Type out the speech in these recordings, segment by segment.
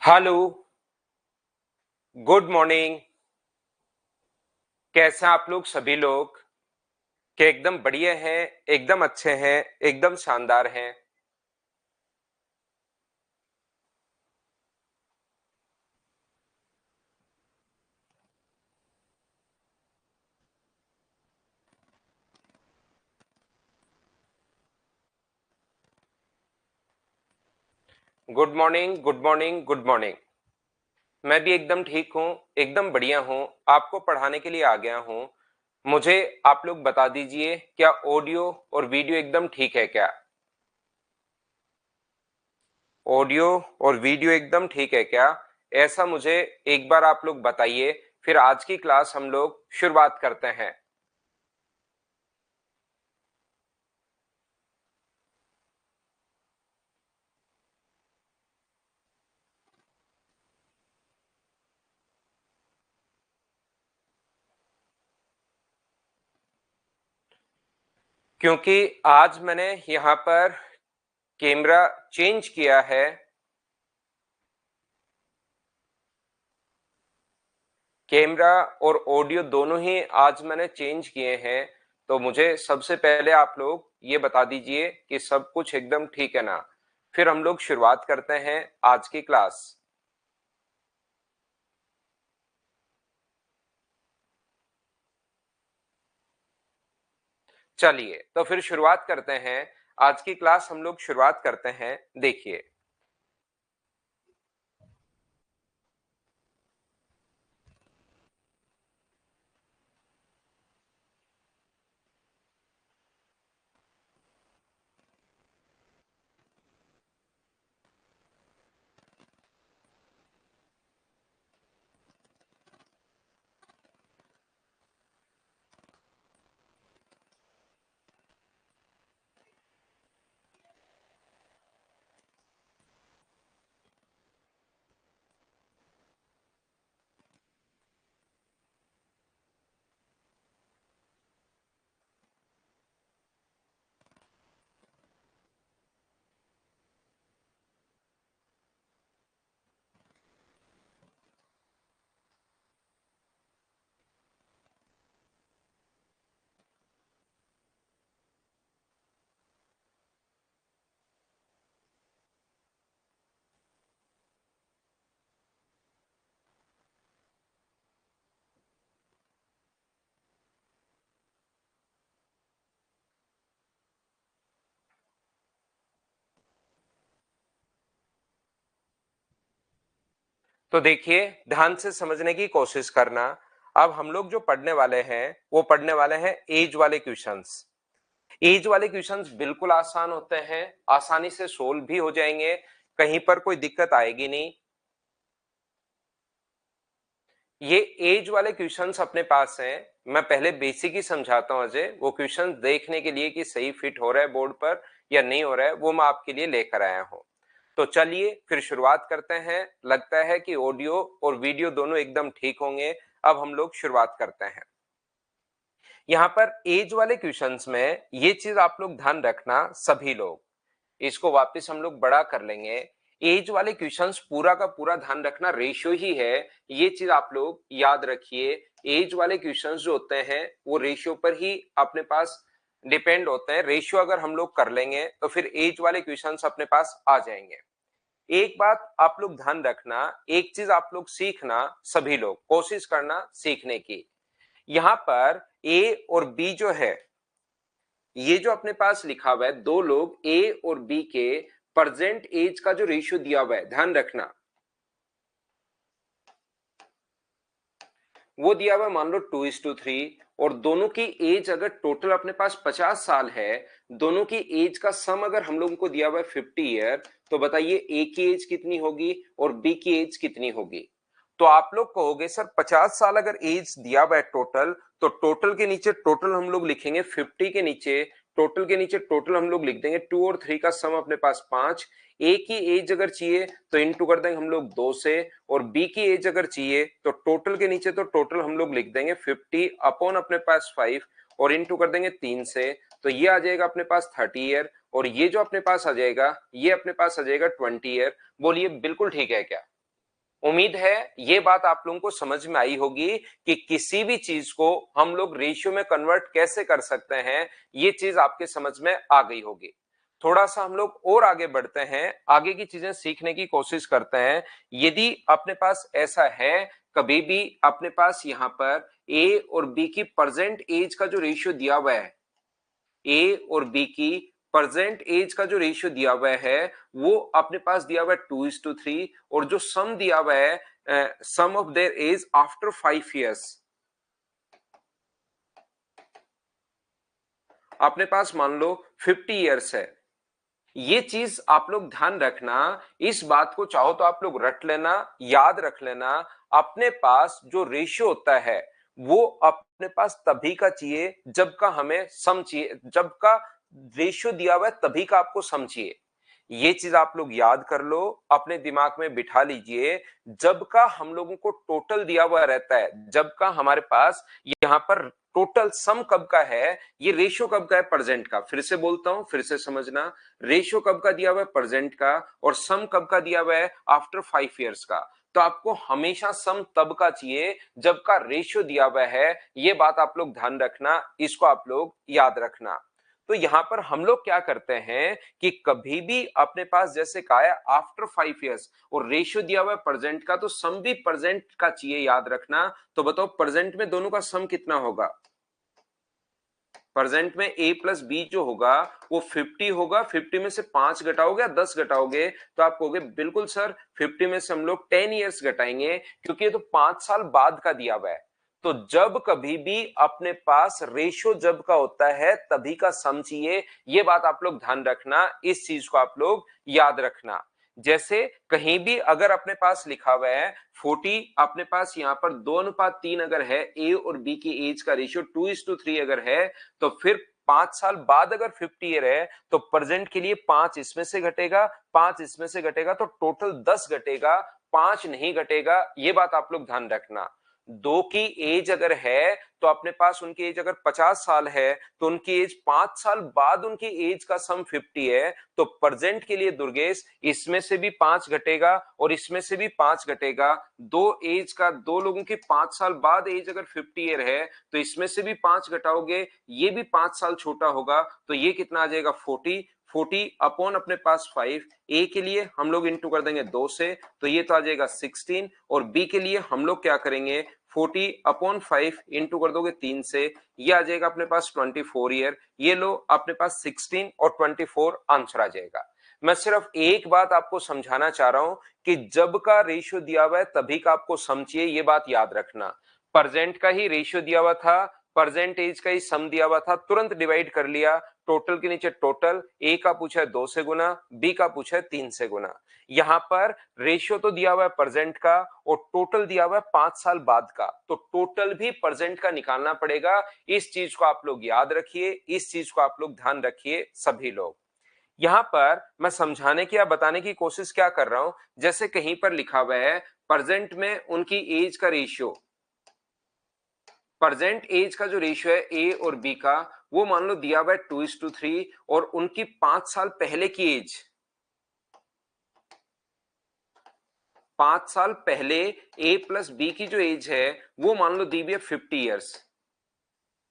Hello. Good morning. कैसे हैं आप लोग सभी लोग? क्या एकदम बढ़िया हैं, एकदम अच्छे हैं, एकदम शानदार हैं? Good morning, good morning, good morning. मैं भी एकदम ठीक हूँ, एकदम बढ़िया हूँ। आपको पढ़ाने के लिए आ गया हूँ। मुझे आप लोग बता दीजिए, क्या ऑडियो और वीडियो एकदम ठीक है क्या? ऑडियो और वीडियो एकदम ठीक है क्या? ऐसा मुझे एक बार आप लोग बताइए। फिर आज की क्लास हम लोग शुरुआत करते हैं। क्योंकि आज मैंने यहाँ पर कैमरा चेंज किया है। कैमरा और ऑडियो दोनों ही आज मैंने चेंज किए हैं। तो मुझे सबसे पहले आप लोग ये बता दीजिए कि सब कुछ एकदम ठीक है ना। फिर हम लोग शुरुआत करते हैं आज की क्लास। चलिए तो फिर शुरुआत करते हैं। आज की क्लास हम लोग शुरुआत करते हैं। देखिए, तो देखिए, ध्यान से समझने की कोशिश करना। अब हम लोग जो पढ़ने वाले हैं वो पढ़ने वाले हैं एज वाले क्वेश्चंस। एज वाले क्वेश्चंस बिल्कुल आसान होते हैं, आसानी से सोल्व भी हो जाएंगे, कहीं पर कोई दिक्कत आएगी नहीं। ये एज वाले क्वेश्चंस अपने पास हैं। मैं पहले बेसिक ही समझाता हूं अजय, वो क्वेश्चंस देखने के लिए कि सही फिट हो रहा है बोर्ड पर या नहीं हो रहा है, वो मैं आपके लिए लेकर आया हूं। तो चलिए फिर शुरुआत करते हैं। लगता है कि ऑडियो और वीडियो दोनों एकदम ठीक होंगे। अब हम लोग शुरुआत करते हैं। यहाँ पर एज वाले क्वेश्चंस में ये चीज आप लोग ध्यान रखना सभी लोग। इसको वापस हम लोग बड़ा कर लेंगे। एज वाले क्वेश्चंस पूरा का पूरा ध्यान रखना रेशियो ही है। ये चीज आप लोग याद रखिए। एज वाले क्वेश्चंस जो होते हैं वो रेशियो पर ही अपने पास डिपेंड होते हैं। रेशियो अगर हम लोग कर लेंगे तो फिर एज वाले क्वेश्चंस अपने पास आ जाएंगे। एक बात आप लोग ध्यान रखना, एक चीज आप लोग सीखना, सभी लोग कोशिश करना सीखने की। यहां पर ए और बी जो है, ये जो अपने पास लिखा हुआ है, दो लोग ए और बी के प्रेजेंट एज का जो रेशियो दिया हुआ है, ध्यान रखना, वो दिया हुआ है मान लो 2:3। और दोनों की एज अगर टोटल अपने पास 50 साल है, दोनों की एज का सम अगर हम लोगों को दिया हुआ है 50 ईयर, तो बताइए ए की एज कितनी होगी और बी की एज कितनी होगी? तो आप लोग कहोगे सर 50 साल अगर एज दिया हुआ है टोटल, तो टोटल के नीचे टोटल हम लोग लिखेंगे 50 के नीचे, टोटल के नीचे टोटल हम लोग लिख देंगे 2 और 3 का सम अपने पास 5। ए की एज अगर चाहिए तो इंटू कर देंगे हम लोग 2 से, और बी की एज अगर चाहिए तो टोटल के नीचे तो टोटल हम लोग लिख देंगे 50 अपॉन अपने पास 5, और इंटू कर देंगे 3 से। तो ये आ जाएगा अपने पास 30 ईयर, और ये जो अपने पास आ जाएगा ये अपने पास आ जाएगा 20 ईयर। बोलिए बिल्कुल ठीक है क्या? उम्मीद है ये बात आप लोगों को समझ में आई होगी कि किसी भी चीज को हम लोग रेशियो में कन्वर्ट कैसे कर सकते हैं, ये चीज आपके समझ में आ गई होगी। थोड़ा सा हम लोग और आगे बढ़ते हैं, आगे की चीजें सीखने की कोशिश करते हैं। यदि अपने पास ऐसा है, कभी भी अपने पास यहाँ पर ए और बी की प्रेजेंट एज का जो रेशियो दिया हुआ है, ए और बी की प्रेजेंट एज का जो रेशियो दिया हुआ है वो अपने पास दिया हुआ है 2:3, और जो सम दिया हुआ है sum of their age after 5 years, अपने पास मान लो 50 years है। ये चीज आप लोग ध्यान रखना, इस बात को चाहो तो आप लोग रट लेना, याद रख लेना। अपने पास जो रेशियो होता है वो अपने पास तभी का चाहिए जब का हमें सम चाहिए, जब का रेशियो दिया हुआ है तभी का आपको सम चाहिए। ये चीज आप लोग याद कर लो, अपने दिमाग में बिठा लीजिए। जब का हम लोगों को टोटल दिया हुआ रहता है, जब का हमारे पास यहाँ पर टोटल सम कब का है, ये रेशियो कब का है, प्रेजेंट का। फिर से बोलता हूं, फिर से समझना, रेशियो कब का दिया हुआ है, प्रेजेंट का, और सम कब का दिया हुआ है, आफ्टर 5 years का। तो आपको हमेशा सम तब का चाहिए जब का रेशियो दिया हुआ है, ये बात आप लोग ध्यान रखना, इसको आप लोग याद रखना। तो यहां पर हम लोग क्या करते हैं कि कभी भी अपने पास जैसे कहा है आफ्टर 5 years और रेशियो दिया हुआ है प्रेजेंट का, तो सम भी प्रेजेंट का चाहिए, याद रखना। तो बताओ प्रेजेंट में दोनों का सम कितना होगा? प्रेजेंट में a प्लस बी जो होगा वो 50 होगा। 50 में से 5 घटाओगे या 10 घटाओगे? तो आप कहोगे बिल्कुल सर 50 में से हम लोग 10 years घटाएंगे, क्योंकि ये तो 5 साल बाद का दिया हुआ है। तो जब कभी भी अपने पास रेशियो जब का होता है तभी का सम चाहिए, ये बात आप लोग ध्यान रखना, इस चीज को आप लोग याद रखना। जैसे कहीं भी अगर अपने पास लिखा हुआ है 40, अपने पास यहाँ पर 2:3 अगर है, ए और बी की एज का रेशियो 2:3 अगर है, तो फिर 5 साल बाद अगर 50 ईयर है तो प्रेजेंट के लिए 5 इसमें से घटेगा, 5 इसमें से घटेगा, तो टोटल 10 घटेगा, 5 नहीं घटेगा। ये बात आप लोग ध्यान रखना। दो की एज अगर है तो अपने पास उनकी एज अगर 50 साल है तो उनकी एज 5 साल बाद उनकी एज का सम 50 है। तो प्रेजेंट के लिए दुर्गेश इसमें से भी 5 घटेगा और इसमें से भी 5 घटेगा। दो एज का, दो लोगों की 5 साल बाद एज अगर 50 ईयर है तो इसमें से भी 5 घटाओगे, ये भी 5 साल छोटा होगा, तो ये कितना आ जाएगा 40। 40 अपॉन अपने पास 5, ए के लिए हम लोग इंटू कर देंगे 2 से, तो ये तो आ जाएगा 16, और बी के लिए हम लोग क्या करेंगे 40 अपॉन 5 इंटू कर दोगे 3 से, ये आ जाएगा अपने पास 24 ईयर। ये लो अपने पास 16 और 24 आंसर आ जाएगा। मैं सिर्फ एक बात आपको समझाना चाह रहा हूं कि जब का रेशियो दिया हुआ है तभी का आपको सम चाहिए, ये बात याद रखना। प्रेजेंट का ही रेशियो दिया हुआ था, प्रेजेंट एज का ही सम दिया हुआ था, तुरंत डिवाइड कर लिया, टोटल के नीचे टोटल, ए का पूछा है 2 से गुना, बी का पूछा है 3 से गुना। यहां पर रेशियो तो दिया हुआ है प्रेजेंट का और टोटल दिया हुआ है 5 साल बाद का, तो टोटल भी प्रेजेंट का निकालना पड़ेगा। इस चीज को आप लोग याद रखिए, इस चीज को आप लोग ध्यान रखिए सभी लोग। यहां पर मैं समझाने की या बताने की कोशिश क्या कर रहा हूं, जैसे कहीं पर लिखा हुआ है प्रेजेंट में उनकी एज का रेशियो, प्रेजेंट एज का जो रेशियो है ए और बी का, वो मान लो दिया हुआ है 2:3, और उनकी 5 साल पहले की एज, 5 साल पहले ए प्लस बी की जो एज है वो मान लो दी हुई है 50 ईयर्स,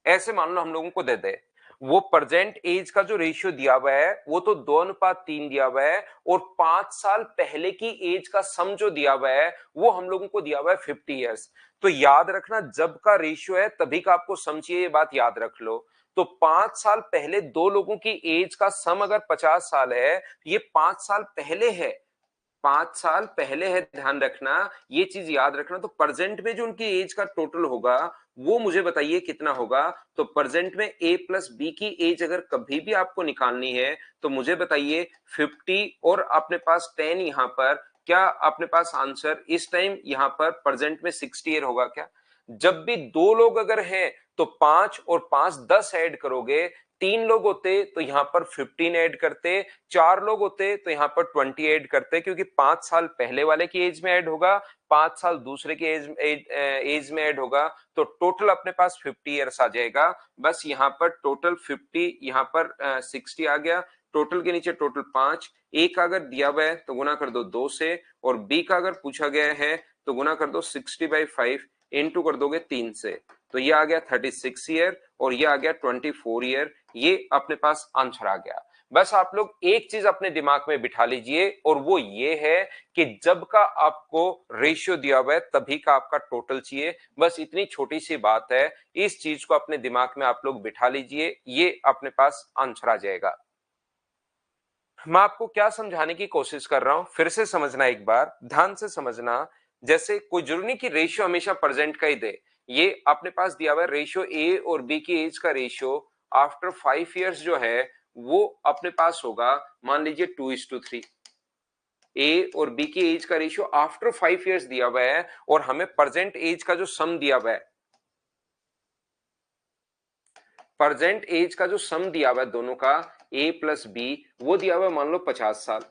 ऐसे मान लो हम लोगों को दे दे। वो प्रेजेंट एज का जो रेशियो दिया हुआ है वो तो 2:3 दिया हुआ है, और 5 साल पहले की एज का सम जो दिया हुआ है वो हम लोगों को दिया हुआ है 50 ईयर्स। तो याद रखना जब का रेशियो है तभी का आपको सम चाहिए, ये बात याद रख लो। तो 5 साल पहले दो लोगों की एज का सम अगर 50 साल है, ये 5 साल पहले है, 5 साल पहले है, ध्यान रखना, ये चीज याद रखना। तो प्रेजेंट में जो उनकी एज का टोटल होगा वो मुझे बताइए कितना होगा। तो प्रेजेंट में ए प्लस बी की एज अगर कभी भी आपको निकालनी है तो मुझे बताइए 50 और अपने पास 10, यहां पर क्या अपने पास आंसर इस टाइम यहां पर प्रेजेंट में 60 ईयर होगा क्या? जब भी दो लोग अगर हैं तो 5 और 5 10 ऐड करोगे, 3 लोग होते तो यहां पर 15 ऐड करते, 4 लोग होते तो यहां पर 20 ऐड करते, क्योंकि 5 साल पहले वाले की एज में ऐड होगा, 5 साल दूसरे की एज में ऐड होगा, तो टोटल अपने पास 50 ईयर्स आ जाएगा। बस यहां पर टोटल 50, यहां पर 60 आ गया, टोटल के नीचे टोटल 5, ए का अगर दिया हुआ है तो गुना कर दो 2 से, और बी का अगर पूछा गया है तो गुना कर दो 60/5 इंटू कर दोगे 3 से, तो ये आ गया 36 ईयर और ये आ गया 24 ईयर। ये अपने पास आंसर आ गया। बस आप लोग एक चीज अपने दिमाग में बिठा लीजिए और वो ये है कि जब का आपको रेशियो दिया हुआ है तभी का आपका टोटल चाहिए। बस इतनी छोटी सी बात है, इस चीज को अपने दिमाग में आप लोग बिठा लीजिए, ये अपने पास आंसर आ जाएगा। मैं आपको क्या समझाने की कोशिश कर रहा हूं, फिर से समझना, एक बार ध्यान से समझना। जैसे कोई जरूरी नहीं कि रेशियो हमेशा प्रेजेंट का ही दे। ये अपने पास दिया हुआ है रेशियो ए और बी की एज का रेशियो आफ्टर 5 इयर्स जो है वो अपने पास होगा, मान लीजिए 2:3। ए और बी की एज का रेशियो आफ्टर 5 इयर्स दिया हुआ है और हमें प्रेजेंट एज का जो सम दिया हुआ है, प्रेजेंट एज का जो सम दिया हुआ है दोनों का, ए प्लस बी, वो दिया हुआ है मान लो 50 साल।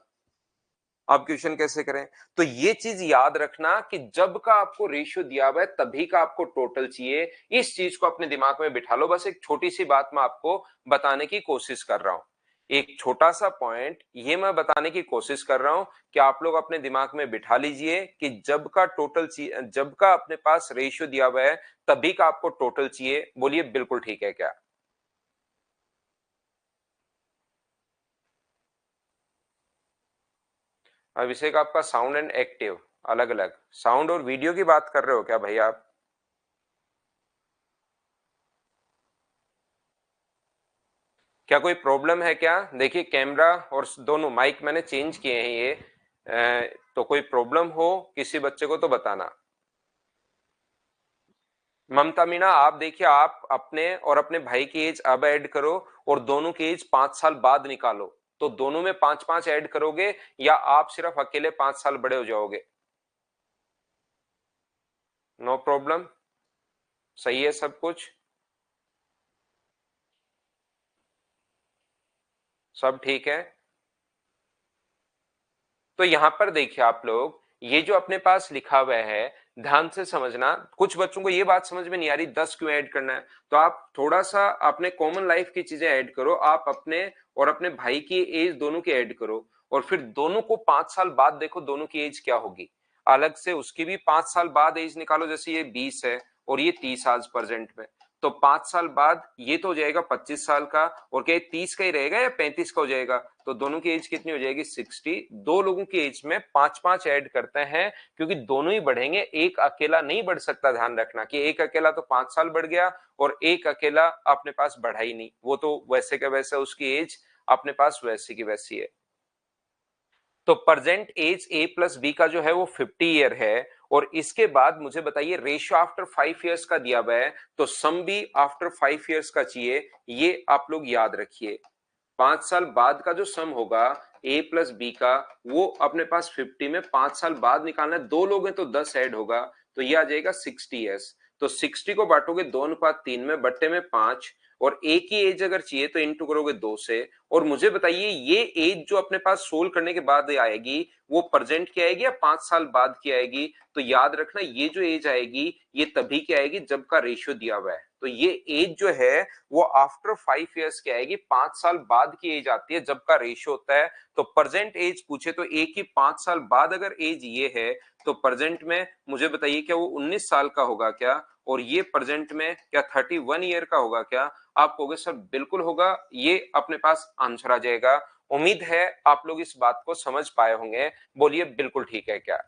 आप क्वेश्चन कैसे करें? तो ये चीज याद रखना कि जब का आपको रेशियो दिया हुआ है तभी का आपको टोटल चाहिए। इस चीज को अपने दिमाग में बिठा लो। बस एक छोटी सी बात मैं आपको बताने की कोशिश कर रहा हूं, एक छोटा सा पॉइंट ये मैं बताने की कोशिश कर रहा हूं कि आप लोग अपने दिमाग में बिठा लीजिए कि जब का टोटल चाहिए, जब का अपने पास रेशियो दिया हुआ है तभी का आपको टोटल चाहिए। बोलिए बिल्कुल ठीक है क्या? अभिषेक आपका साउंड एंड एक्टिव अलग अलग, साउंड और वीडियो की बात कर रहे हो क्या भाई आप? क्या कोई प्रॉब्लम है क्या? देखिए कैमरा और दोनों माइक मैंने चेंज किए हैं ये। तो कोई प्रॉब्लम हो किसी बच्चे को तो बताना। ममता मीना आप देखिए, आप अपने और अपने भाई की एज अब ऐड करो और दोनों की एज 5 साल बाद निकालो, तो दोनों में 5-5 ऐड करोगे या आप सिर्फ अकेले 5 साल बड़े हो जाओगे? नो प्रॉब्लम, सही है सब कुछ, सब ठीक है। तो यहां पर देखिए आप लोग, ये जो अपने पास लिखा हुआ है ध्यान से समझना। कुछ बच्चों को ये बात समझ में नहीं आ रही 10 क्यों ऐड करना है, तो आप थोड़ा सा अपने कॉमन लाइफ की चीजें ऐड करो। आप अपने और अपने भाई की एज दोनों की ऐड करो और फिर दोनों को 5 साल बाद देखो दोनों की एज क्या होगी। अलग से उसकी भी 5 साल बाद एज निकालो, जैसे ये 20 है और ये 30 आज प्रेजेंट में, तो 5 साल बाद ये तो हो जाएगा 25 साल का, और क्या 30 का ही रहेगा या 35 का हो जाएगा? तो दोनों की एज कितनी हो जाएगी? 60। दो लोगों की एज में 5-5 ऐड करते हैं क्योंकि दोनों ही बढ़ेंगे, एक अकेला नहीं बढ़ सकता। ध्यान रखना कि एक अकेला तो 5 साल बढ़ गया और एक अकेला अपने पास बढ़ा ही नहीं, वो तो वैसे का वैसा उसकी एज अपने पास वैसी की वैसी है। तो present age A plus B का जो है वो 50 ईयर है। और इसके बाद मुझे बताइए रेशियो आफ्टर 5 इयर्स का दिया हुआ है, तो सम भी आफ्टर 5 इयर्स का चाहिए, ये आप लोग याद रखिए। 5 साल बाद का जो सम होगा ए प्लस बी का, वो अपने पास 50 में 5 साल बाद निकालना है। दो लोग हैं तो 10 ऐड होगा, तो ये आ जाएगा 60 ईयर्स। तो 60 को बांटोगे 2:3 में, बट्टे में 5, और एक ही एज अगर चाहिए तो इंटू करोगे 2 से। और मुझे बताइए ये एज जो अपने पास सोल्व करने के बाद आएगी वो प्रेजेंट की आएगी या 5 साल बाद की आएगी? तो याद रखना ये जो एज आएगी ये तभी की आएगी जब का रेशियो दिया हुआ है। तो ये एज जो है वो आफ्टर 5 इयर्स की आएगी, 5 साल बाद की एज आती है जब का रेशियो होता है। तो प्रेजेंट एज पूछे तो एक ही 5 साल बाद अगर एज ये है तो प्रेजेंट में मुझे बताइए क्या वो 19 साल का होगा क्या? और ये प्रेजेंट में क्या 31 ईयर का होगा क्या? आप कहोगे सर बिल्कुल होगा, ये अपने पास आंसर आ जाएगा। उम्मीद है आप लोग इस बात को समझ पाए होंगे। बोलिए बिल्कुल ठीक है क्या?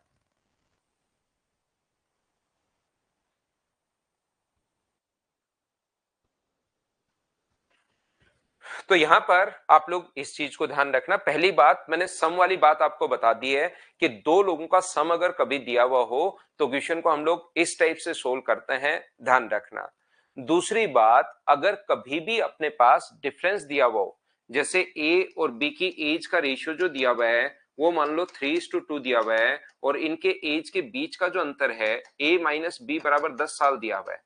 तो यहां पर आप लोग इस चीज को ध्यान रखना। पहली बात मैंने सम वाली बात आपको बता दी है कि दो लोगों का सम अगर कभी दिया हुआ हो तो क्वेश्चन को हम लोग इस टाइप से सोल्व करते हैं, ध्यान रखना। दूसरी बात, अगर कभी भी अपने पास डिफरेंस दिया हुआ हो, जैसे ए और बी की एज का रेशियो जो दिया हुआ है वो मान लो 3:2 दिया हुआ है और इनके एज के बीच का जो अंतर है ए माइनस बी बराबर 10 साल दिया हुआ है।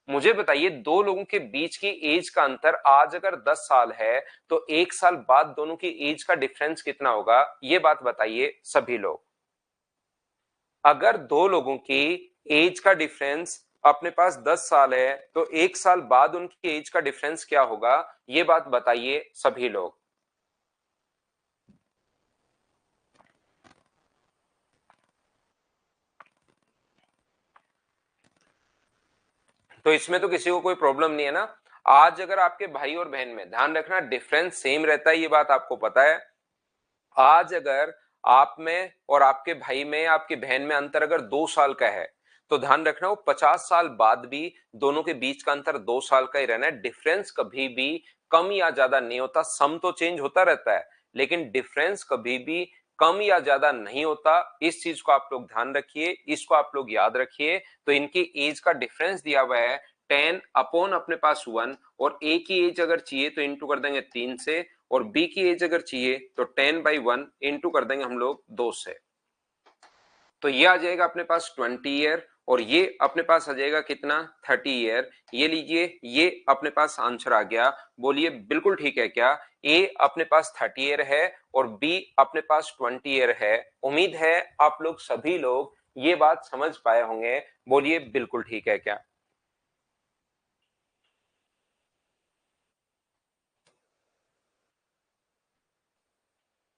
मुझे बताइए दो लोगों के बीच की एज का अंतर आज अगर 10 साल है तो 1 साल बाद दोनों की एज का डिफरेंस कितना होगा? ये बात बताइए सभी लोग। अगर दो लोगों की एज का डिफरेंस अपने पास 10 साल है तो 1 साल बाद उनकी एज का डिफरेंस क्या होगा? ये बात बताइए सभी लोग। तो इसमें तो किसी को कोई प्रॉब्लम नहीं है ना। आज अगर आपके भाई और बहन में, ध्यान रखना डिफरेंस सेम रहता है, ये बात आपको पता है। आज अगर आप में और आपके भाई में, आपकी बहन में अंतर अगर 2 साल का है, तो ध्यान रखना वो 50 साल बाद भी दोनों के बीच का अंतर 2 साल का ही रहना है। डिफरेंस कभी भी कम या ज्यादा नहीं होता। सम तो चेंज होता रहता है, लेकिन डिफरेंस कभी भी कम या ज्यादा नहीं होता। इस चीज को आप लोग ध्यान रखिए, इसको आप लोग याद रखिए। तो इनकी एज का डिफरेंस दिया हुआ है 10 अपॉन अपने पास 1, और ए की एज अगर चाहिए तो इंटू कर देंगे 3 से, और बी की एज अगर चाहिए तो 10/1 इंटू कर देंगे हम लोग 2 से। तो ये आ जाएगा अपने पास 20 ईयर, और ये अपने पास आ जाएगा कितना, 30 ईयर। ये लीजिए, ये अपने पास आंसर आ गया। बोलिए बिल्कुल ठीक है क्या? ए अपने पास 30 ईयर है और बी अपने पास 20 ईयर है। उम्मीद है आप लोग सभी लोग ये बात समझ पाए होंगे। बोलिए बिल्कुल ठीक है क्या?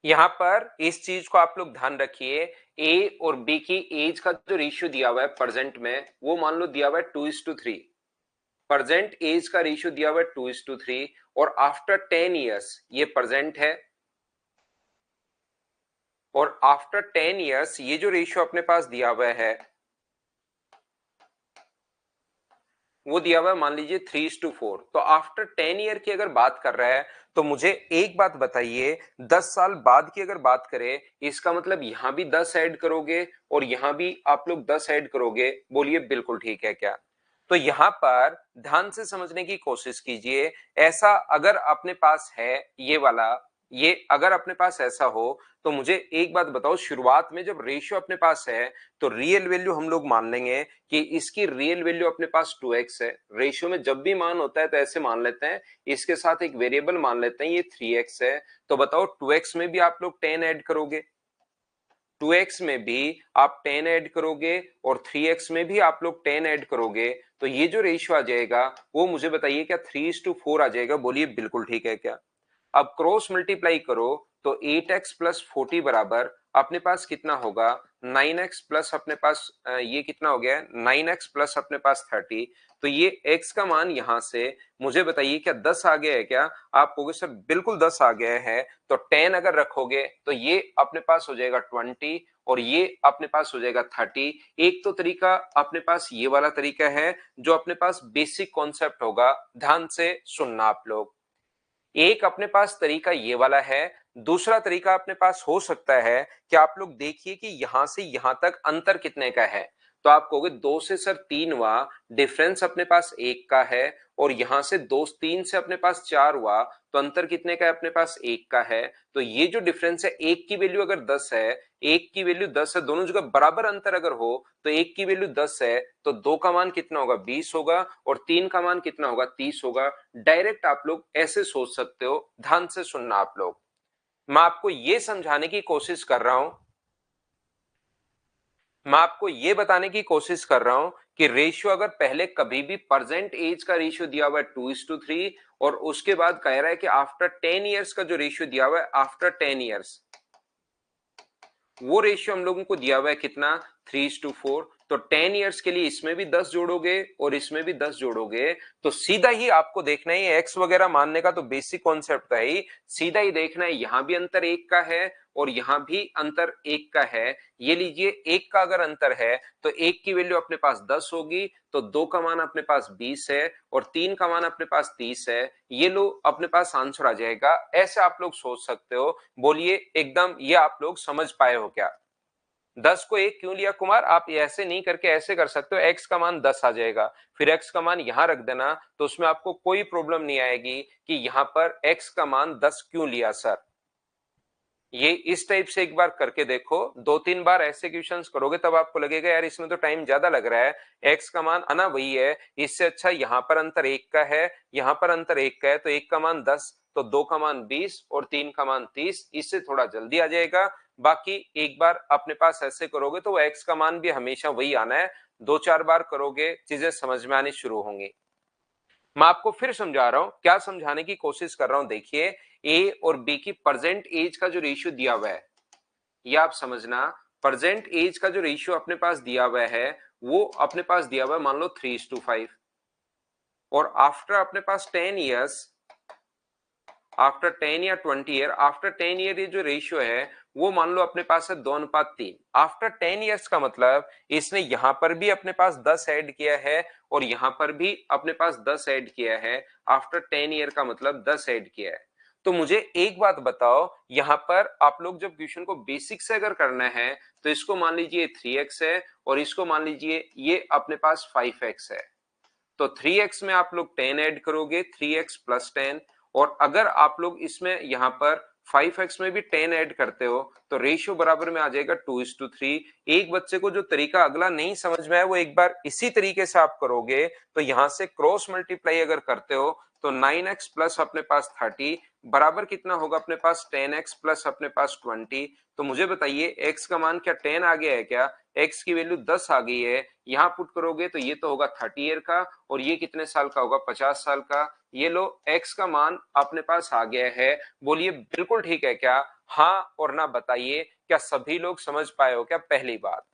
यहां पर इस चीज को आप लोग ध्यान रखिए, ए और बी की एज का जो रेशियो दिया हुआ है प्रेजेंट में, वो मान लो दिया हुआ है 2:3। प्रेजेंट एज का रेशियो दिया हुआ है 2:3, और आफ्टर 10 ईयर्स ये प्रेजेंट है, और आफ्टर 10 ईयर्स ये जो रेशियो अपने पास दिया हुआ है वो दिया हुआ है मान लीजिए 3:4। तो आफ्टर 10 ईयर की अगर बात कर रहा है, तो मुझे एक बात बताइए, 10 साल बाद की अगर बात करें, इसका मतलब यहां भी 10 ऐड करोगे और यहां भी आप लोग 10 ऐड करोगे। बोलिए बिल्कुल ठीक है क्या? तो यहां पर ध्यान से समझने की कोशिश कीजिए। ऐसा अगर अपने पास है ये वाला, ये अगर अपने पास ऐसा हो, तो मुझे एक बात बताओ, शुरुआत में जब रेशियो अपने पास है तो रियल वैल्यू हम लोग मान लेंगे कि इसकी रियल वैल्यू अपने पास 2x है। रेशियो में जब भी मान होता है तो ऐसे मान लेते हैं, इसके साथ एक वेरिएबल मान लेते हैं, ये 3x है। तो बताओ 2x में भी आप लोग 10 ऐड करोगे, 2x में भी आप 10 ऐड करोगे, और 3x में भी आप लोग 10 ऐड करोगे, तो ये जो रेशियो आ जाएगा वो मुझे बताइए क्या 3:4 आ जाएगा? बोलिए बिल्कुल ठीक है क्या? अब क्रॉस मल्टीप्लाई करो तो 8x प्लस 40 बराबर अपने पास कितना होगा, 9x प्लस अपने पास ये कितना हो गया, 9x प्लस अपने पास 30। तो ये x का मान यहां से मुझे बताइए क्या 10 आ गया है क्या? आप कहोगे सर बिल्कुल 10 आ गया है। तो 10 अगर रखोगे तो ये अपने पास हो जाएगा 20, और ये अपने पास हो जाएगा 30। एक तो तरीका अपने पास ये वाला तरीका है जो अपने पास बेसिक कॉन्सेप्ट होगा, ध्यान से सुनना आप लोग। एक अपने पास तरीका ये वाला है, दूसरा तरीका अपने पास हो सकता है कि आप लोग देखिए कि यहां से यहां तक अंतर कितने का है। तो आप कहोगे 2 से सर 3 हुआ, डिफरेंस अपने पास 1 का है, और यहां से 2 3 से अपने पास 4 हुआ, तो अंतर कितने का है? अपने पास 1 का है। तो ये जो डिफरेंस है, एक की वैल्यू अगर 10 है, एक की वैल्यू 10 है, दोनों जगह बराबर अंतर अगर हो, तो एक की वैल्यू 10 है तो दो का मान कितना होगा, 20 होगा, और तीन का मान कितना होगा, 30 होगा। डायरेक्ट आप लोग ऐसे सोच सकते हो, ध्यान से सुनना आप लोग। मैं आपको ये समझाने की कोशिश कर रहा हूं, मैं आपको ये बताने की कोशिश कर रहा हूं कि रेशियो अगर पहले कभी भी प्रेजेंट एज का रेशियो दिया हुआ है 2:3, और उसके बाद कह रहा है कि आफ्टर 10 ईयर्स का जो रेशियो दिया हुआ है, आफ्टर 10 ईयर्स वो रेशियो हम लोगों को दिया हुआ है कितना, 3:4। तो 10 ईयर्स के लिए इसमें भी 10 जोड़ोगे और इसमें भी 10 जोड़ोगे, तो सीधा ही आपको देखना है, एक्स वगैरह मानने का तो बेसिक कॉन्सेप्ट है ही, सीधा ही देखना है यहां भी अंतर 1 का है और यहां भी अंतर 1 का है। ये लीजिए, 1 का अगर अंतर है तो 1 की वैल्यू अपने पास 10 होगी, तो 2 का मान अपने पास 20 है, और 3 का मान अपने पास 30 है। ये लो अपने पास आंसर आ जाएगा। ऐसे आप लोग सोच सकते हो। बोलिए एकदम ये आप लोग समझ पाए हो क्या? 10 को 1 क्यों लिया कुमार? आप ऐसे नहीं करके ऐसे कर सकते हो, x का मान 10 आ जाएगा, फिर x का मान यहां रख देना, तो उसमें आपको कोई प्रॉब्लम नहीं आएगी कि यहां पर x का मान 10 क्यों लिया सर। ये इस टाइप से एक बार करके देखो, 2-3 बार ऐसे क्वेश्चंस करोगे तब आपको लगेगा यार इसमें तो टाइम ज्यादा लग रहा है, x का मान आना वही है, इससे अच्छा यहां पर अंतर 1 का है, यहां पर अंतर 1 का है, तो 1 का मान 10, तो 2 का मान 20 और 3 का मान 30, इससे थोड़ा जल्दी आ जाएगा। बाकी एक बार अपने पास ऐसे करोगे तो x का मान भी हमेशा वही आना है, 2-4 बार करोगे चीजें समझ में आनी शुरू होंगी। मैं आपको फिर समझा रहा हूं, क्या समझाने की कोशिश कर रहा हूं, देखिए ए और बी की प्रेजेंट एज का जो रेशियो दिया हुआ है, ये आप समझना, प्रेजेंट एज का जो रेशियो अपने पास दिया हुआ है वो अपने पास दिया हुआ है मान लो 3:5। और आफ्टर अपने पास 10 ईयर्स, आफ्टर 10 या 20 ईयर, आफ्टर 10 ईयर ये जो रेशियो है वो मान लो अपने पास है 2:3। आफ्टर 10 ईयर्स का मतलब इसने यहां पर भी अपने पास 10 ऐड किया है और यहां पर भी अपने पास 10 ऐड किया है। आफ्टर 10 ईयर का मतलब 10 ऐड किया है। तो मुझे एक बात बताओ, यहां पर आप लोग जब क्वेश्चन को बेसिक से अगर करना है तो इसको मान लीजिए 3x है और इसको मान लीजिए ये अपने पास 5x है। तो 3x में आप लोग 10 ऐड करोगे, 3x प्लस 10, और अगर आप लोग इसमें यहां पर 5x में भी 10 ऐड करते हो तो रेशियो बराबर में आ जाएगा 2:3। एक बच्चे को जो तरीका अगला नहीं समझ में आया वो एक बार इसी तरीके से आप करोगे, तो यहां से क्रॉस मल्टीप्लाई अगर करते हो तो 9x प्लस अपने पास 30 बराबर कितना होगा अपने पास 10x प्लस अपने पास 20। तो मुझे बताइए x का मान क्या 10 आ गया है क्या? x की वैल्यू 10 आ गई है, यहां पुट करोगे तो ये तो होगा 30 ईयर का और ये कितने साल का होगा? 50 साल का। ये लो x का मान अपने पास आ गया है। बोलिए बिल्कुल ठीक है क्या? हाँ और ना बताइए, क्या सभी लोग समझ पाए हो क्या? पहली बात।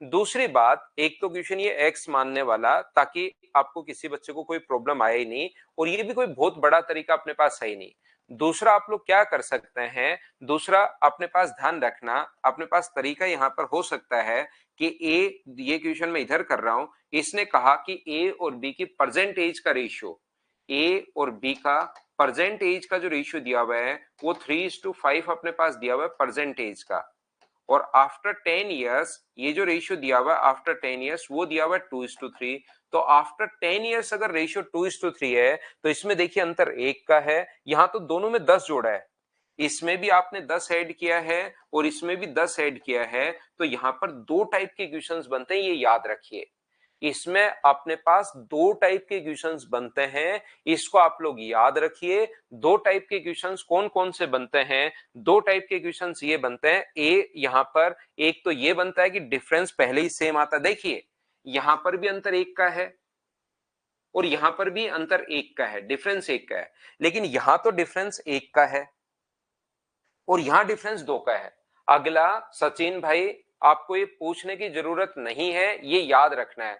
दूसरी बात, एक तो क्वेश्चन ये एक्स मानने वाला ताकि आपको किसी बच्चे को कोई प्रॉब्लम आए ही नहीं, और ये भी कोई बहुत बड़ा तरीका अपने पास है ही नहीं। दूसरा आप लोग क्या कर सकते हैं, दूसरा अपने पास ध्यान रखना, अपने पास तरीका यहां पर हो सकता है कि ए, ये क्वेश्चन मैं इधर कर रहा हूं, इसने कहा कि ए और बी की परसेंटेज का रेशियो, ए और बी का परसेंटेज का जो रेशियो दिया हुआ है वो 3:5 अपने पास दिया हुआ है परसेंटेज का, और आफ्टर 10 ईयर्स ये जो रेशियो दिया हुआ है आफ्टर 10 ईयर्स वो दिया हुआ है 2:3। तो आफ्टर 10 ईयर्स अगर रेशियो 2:3 है तो इसमें देखिए अंतर एक का है, यहां तो दोनों में 10 जोड़ा है, इसमें भी आपने 10 ऐड किया है और इसमें भी 10 ऐड किया है, तो यहां पर दो टाइप के इक्वेशंस बनते हैं, ये याद रखिए। इसमें अपने पास दो टाइप के इक्वेशंस बनते हैं, इसको आप लोग याद रखिए। दो टाइप के इक्वेशंस कौन कौन से बनते हैं? दो टाइप के इक्वेशंस ये बनते हैं, ए यहां पर एक तो ये बनता है कि डिफरेंस पहले ही सेम आता है, देखिए यहां पर भी अंतर एक का है और यहां पर भी अंतर एक का है, डिफरेंस एक का है, लेकिन यहां तो डिफरेंस एक का है और यहां डिफरेंस दो का है। अगला सचिन भाई, आपको ये पूछने की जरूरत नहीं है, ये याद रखना है।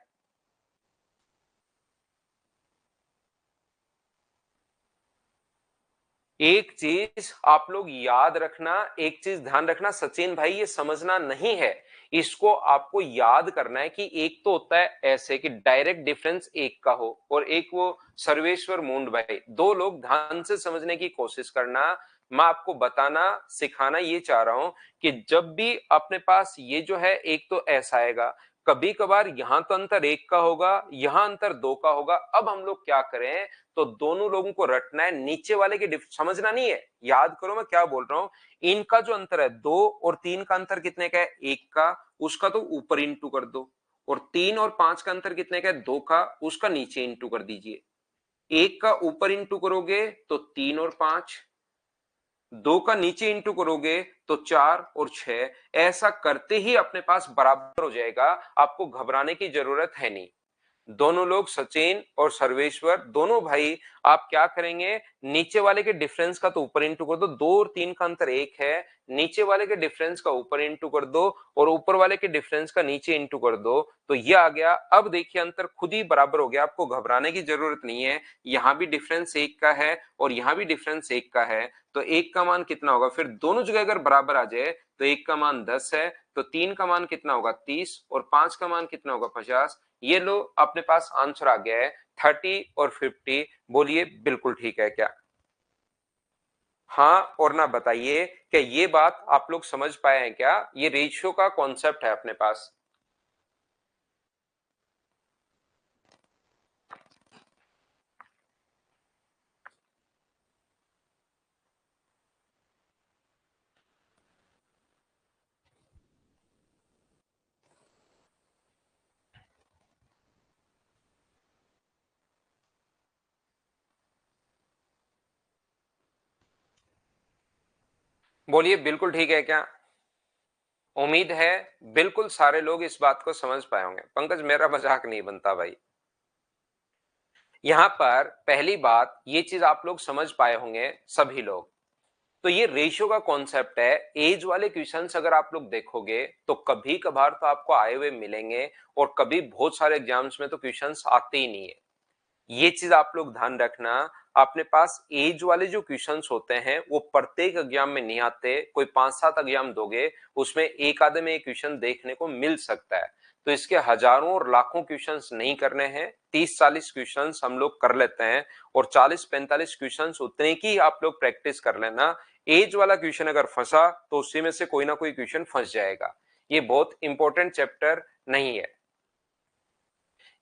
एक चीज आप लोग याद रखना, एक चीज ध्यान रखना सचिन भाई, ये समझना नहीं है, इसको आपको याद करना है कि एक तो होता है ऐसे कि डायरेक्ट डिफरेंस एक का हो, और एक वो सर्वेश्वर मुंड भाई, दो लोग ध्यान से समझने की कोशिश करना। मैं आपको बताना सिखाना ये चाह रहा हूं कि जब भी अपने पास ये जो है एक तो ऐसा आएगा, कभी कभार यहां तो अंतर एक का होगा, यहां अंतर दो का होगा। अब हम लोग क्या करें, तो दोनों लोगों को रटना है, नीचे वाले की समझना नहीं है, याद करो मैं क्या बोल रहा हूं। इनका जो अंतर है 2 और 3 का अंतर कितने का है? 1 का, उसका तो ऊपर इंटू कर दो, और 3 और 5 का अंतर कितने का है? 2 का, उसका नीचे इंटू कर दीजिए। 1 का ऊपर इंटू करोगे तो 3 और 5, 2 का नीचे इंटू करोगे तो 4 और 6। ऐसा करते ही अपने पास बराबर हो जाएगा, आपको घबराने की जरूरत है नहीं। दोनों लोग सचिन और सर्वेश्वर दोनों भाई, आप क्या करेंगे, नीचे वाले के डिफरेंस का तो ऊपर इंटू कर दो, 2 और 3 का अंतर एक है, नीचे वाले के डिफरेंस का ऊपर इंटू कर दो और ऊपर वाले के डिफरेंस का नीचे इंटू कर दो, तो ये आ गया। अब देखिए अंतर खुद ही बराबर हो गया, आपको घबराने की जरूरत नहीं है। यहां भी डिफरेंस एक का है और यहां भी डिफरेंस एक का है, तो एक का मान कितना होगा? फिर दोनों जगह अगर बराबर आ जाए तो एक का मान 10 है, तो 3 का मान कितना होगा? 30, और 5 का मान कितना होगा? 50। ये लो अपने पास आंसर आ गया है 30 और 50। बोलिए बिल्कुल ठीक है क्या? हाँ और ना बताइए, क्या ये बात आप लोग समझ पाए हैं क्या? ये रेशियो का कॉन्सेप्ट है अपने पास। बोलिए बिल्कुल ठीक है क्या? उम्मीद है बिल्कुल सारे लोग इस बात को समझ पाए होंगे। पंकज मेरा मजाक नहीं बनता भाई। यहां पर पहली बात ये चीज आप लोग समझ पाए होंगे सभी लोग, तो ये रेशियो का कॉन्सेप्ट है। एज वाले क्वेश्चंस अगर आप लोग देखोगे तो कभी कभार तो आपको आए हुए मिलेंगे और कभी बहुत सारे एग्जाम्स में तो क्वेश्चंस आते ही नहीं है। ये चीज आप लोग ध्यान रखना। अपने पास एज वाले जो क्वेश्चंस होते हैं वो प्रत्येक एग्जाम में नहीं आते, कोई 5-7 एग्जाम दोगे उसमें एक आधे में एक क्वेश्चन देखने को मिल सकता है। तो इसके हजारों और लाखों क्वेश्चंस नहीं करने हैं, 30-40 क्वेश्चंस हम लोग कर लेते हैं और 40-45 क्वेश्चंस उतने की आप लोग प्रैक्टिस कर लेना। एज वाला क्वेश्चन अगर फंसा तो उसी में से कोई ना कोई क्वेश्चन फंस जाएगा। ये बहुत इंपॉर्टेंट चैप्टर नहीं है,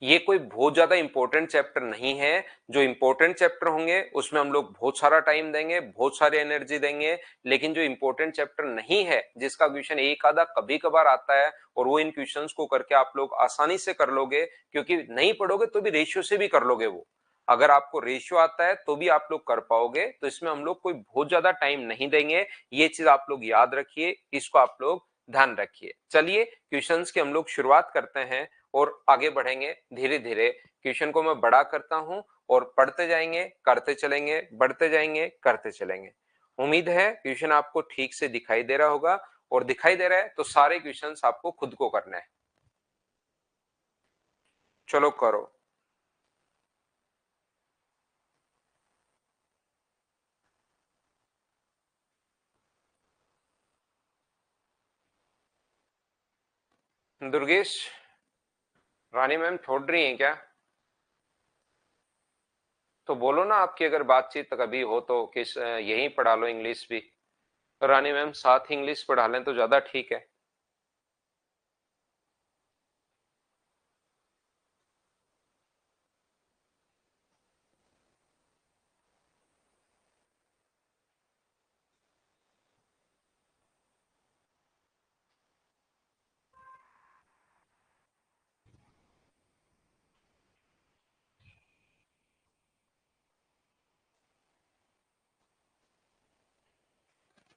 ये कोई बहुत ज्यादा इंपॉर्टेंट चैप्टर नहीं है। जो इंपॉर्टेंट चैप्टर होंगे उसमें हम लोग बहुत सारा टाइम देंगे, बहुत सारी एनर्जी देंगे, लेकिन जो इंपॉर्टेंट चैप्टर नहीं है, जिसका क्वेश्चन एक आधा कभी कभार आता है और वो इन क्वेश्चंस को करके आप लोग आसानी से कर लोगे, क्योंकि नहीं पढ़ोगे तो भी रेशियो से भी कर लोगे वो। अगर आपको रेशियो आता है तो भी आप लोग कर पाओगे, तो इसमें हम लोग कोई बहुत ज्यादा टाइम नहीं देंगे। ये चीज आप लोग याद रखिए, इसको आप लोग ध्यान रखिए। चलिए क्वेश्चंस की हम लोग शुरुआत करते हैं और आगे बढ़ेंगे धीरे धीरे। क्वेश्चन को मैं बड़ा करता हूं और पढ़ते जाएंगे, करते चलेंगे, बढ़ते जाएंगे, करते चलेंगे। उम्मीद है क्वेश्चन आपको ठीक से दिखाई दे रहा होगा, और दिखाई दे रहा है तो सारे क्वेश्चंस आपको खुद को करना है। चलो करो। दुर्गेश, रानी मैम छोड़ रही हैं क्या? तो बोलो ना, आपकी अगर बातचीत कभी हो तो किस यहीं पढ़ा लो इंग्लिश भी। रानी मैम साथ इंग्लिश पढ़ा लें तो ज्यादा ठीक है।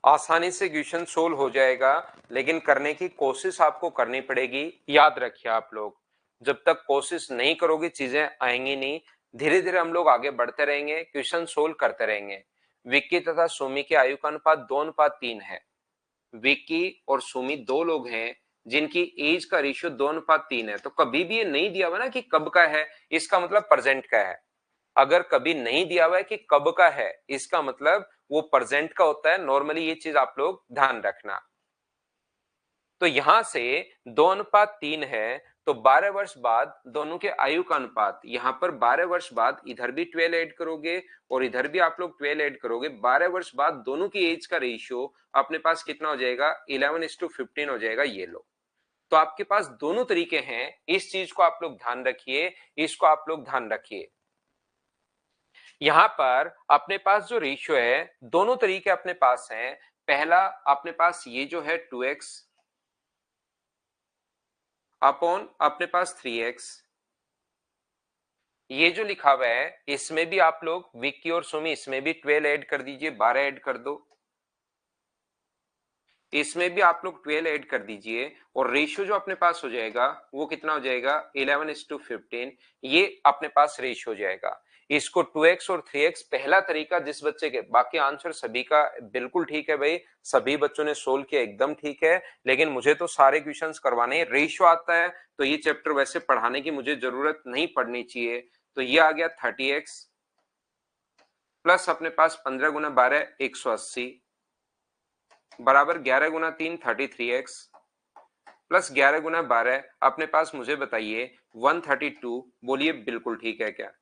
आसानी से क्वेश्चन सोल्व हो जाएगा, लेकिन करने की कोशिश आपको करनी पड़ेगी। याद रखिए आप लोग, जब तक कोशिश नहीं करोगे चीजें आएंगी नहीं। धीरे धीरे हम लोग आगे बढ़ते रहेंगे, क्वेश्चन सोल्व करते रहेंगे। विक्की तथा सुमी के आयु का अनुपात 2:3 है। विक्की और सुमी दो लोग हैं जिनकी एज का रेशियो 2:3 है। तो कभी भी ये नहीं दिया हुआ ना कि कब का है, इसका मतलब प्रेजेंट का है। अगर कभी नहीं दिया हुआ है कि कब का है, इसका मतलब वो प्रेजेंट का होता है। नॉर्मली ये चीज आप लोग ध्यान रखना। तो यहां से 2:3 है, तो 12 वर्ष बाद दोनों के आयु का अनुपात, यहां पर 12 वर्ष बाद इधर भी 12 ऐड करोगे और इधर भी आप लोग 12 ऐड करोगे। 12 वर्ष बाद दोनों की एज का रेशियो अपने पास कितना हो जाएगा? 11:15 हो जाएगा। ये लो, तो आपके पास दोनों तरीके हैं। इस चीज को आप लोग ध्यान रखिए, इसको आप लोग ध्यान रखिए। यहां पर अपने पास जो रेशियो है, दोनों तरीके अपने पास हैं। पहला अपने पास ये जो है 2x अपॉन अपने पास 3x, ये जो लिखा हुआ है इसमें भी आप लोग विक्की और सुमी इसमें भी 12 ऐड कर दीजिए, 12 ऐड कर दो। इसमें भी आप लोग 12 ऐड कर दीजिए और रेशियो जो अपने पास हो जाएगा वो कितना हो जाएगा? 11:15। ये अपने पास रेशियो हो जाएगा। इसको 2x और 3x, पहला तरीका जिस बच्चे के, बाकी आंसर सभी का बिल्कुल ठीक है भाई, सभी बच्चों ने सोल्व किया एकदम ठीक है, लेकिन मुझे तो सारे क्वेश्चंस करवाने हैं। रेशियो आता है तो ये चैप्टर वैसे पढ़ाने की मुझे जरूरत नहीं पड़नी चाहिए। तो ये आ गया 30x प्लस अपने पास 15 × 12 180 बराबर 11 × 3 33x प्लस 11 × 12 अपने पास, मुझे बताइए 132। बोलिए बिल्कुल ठीक है क्या?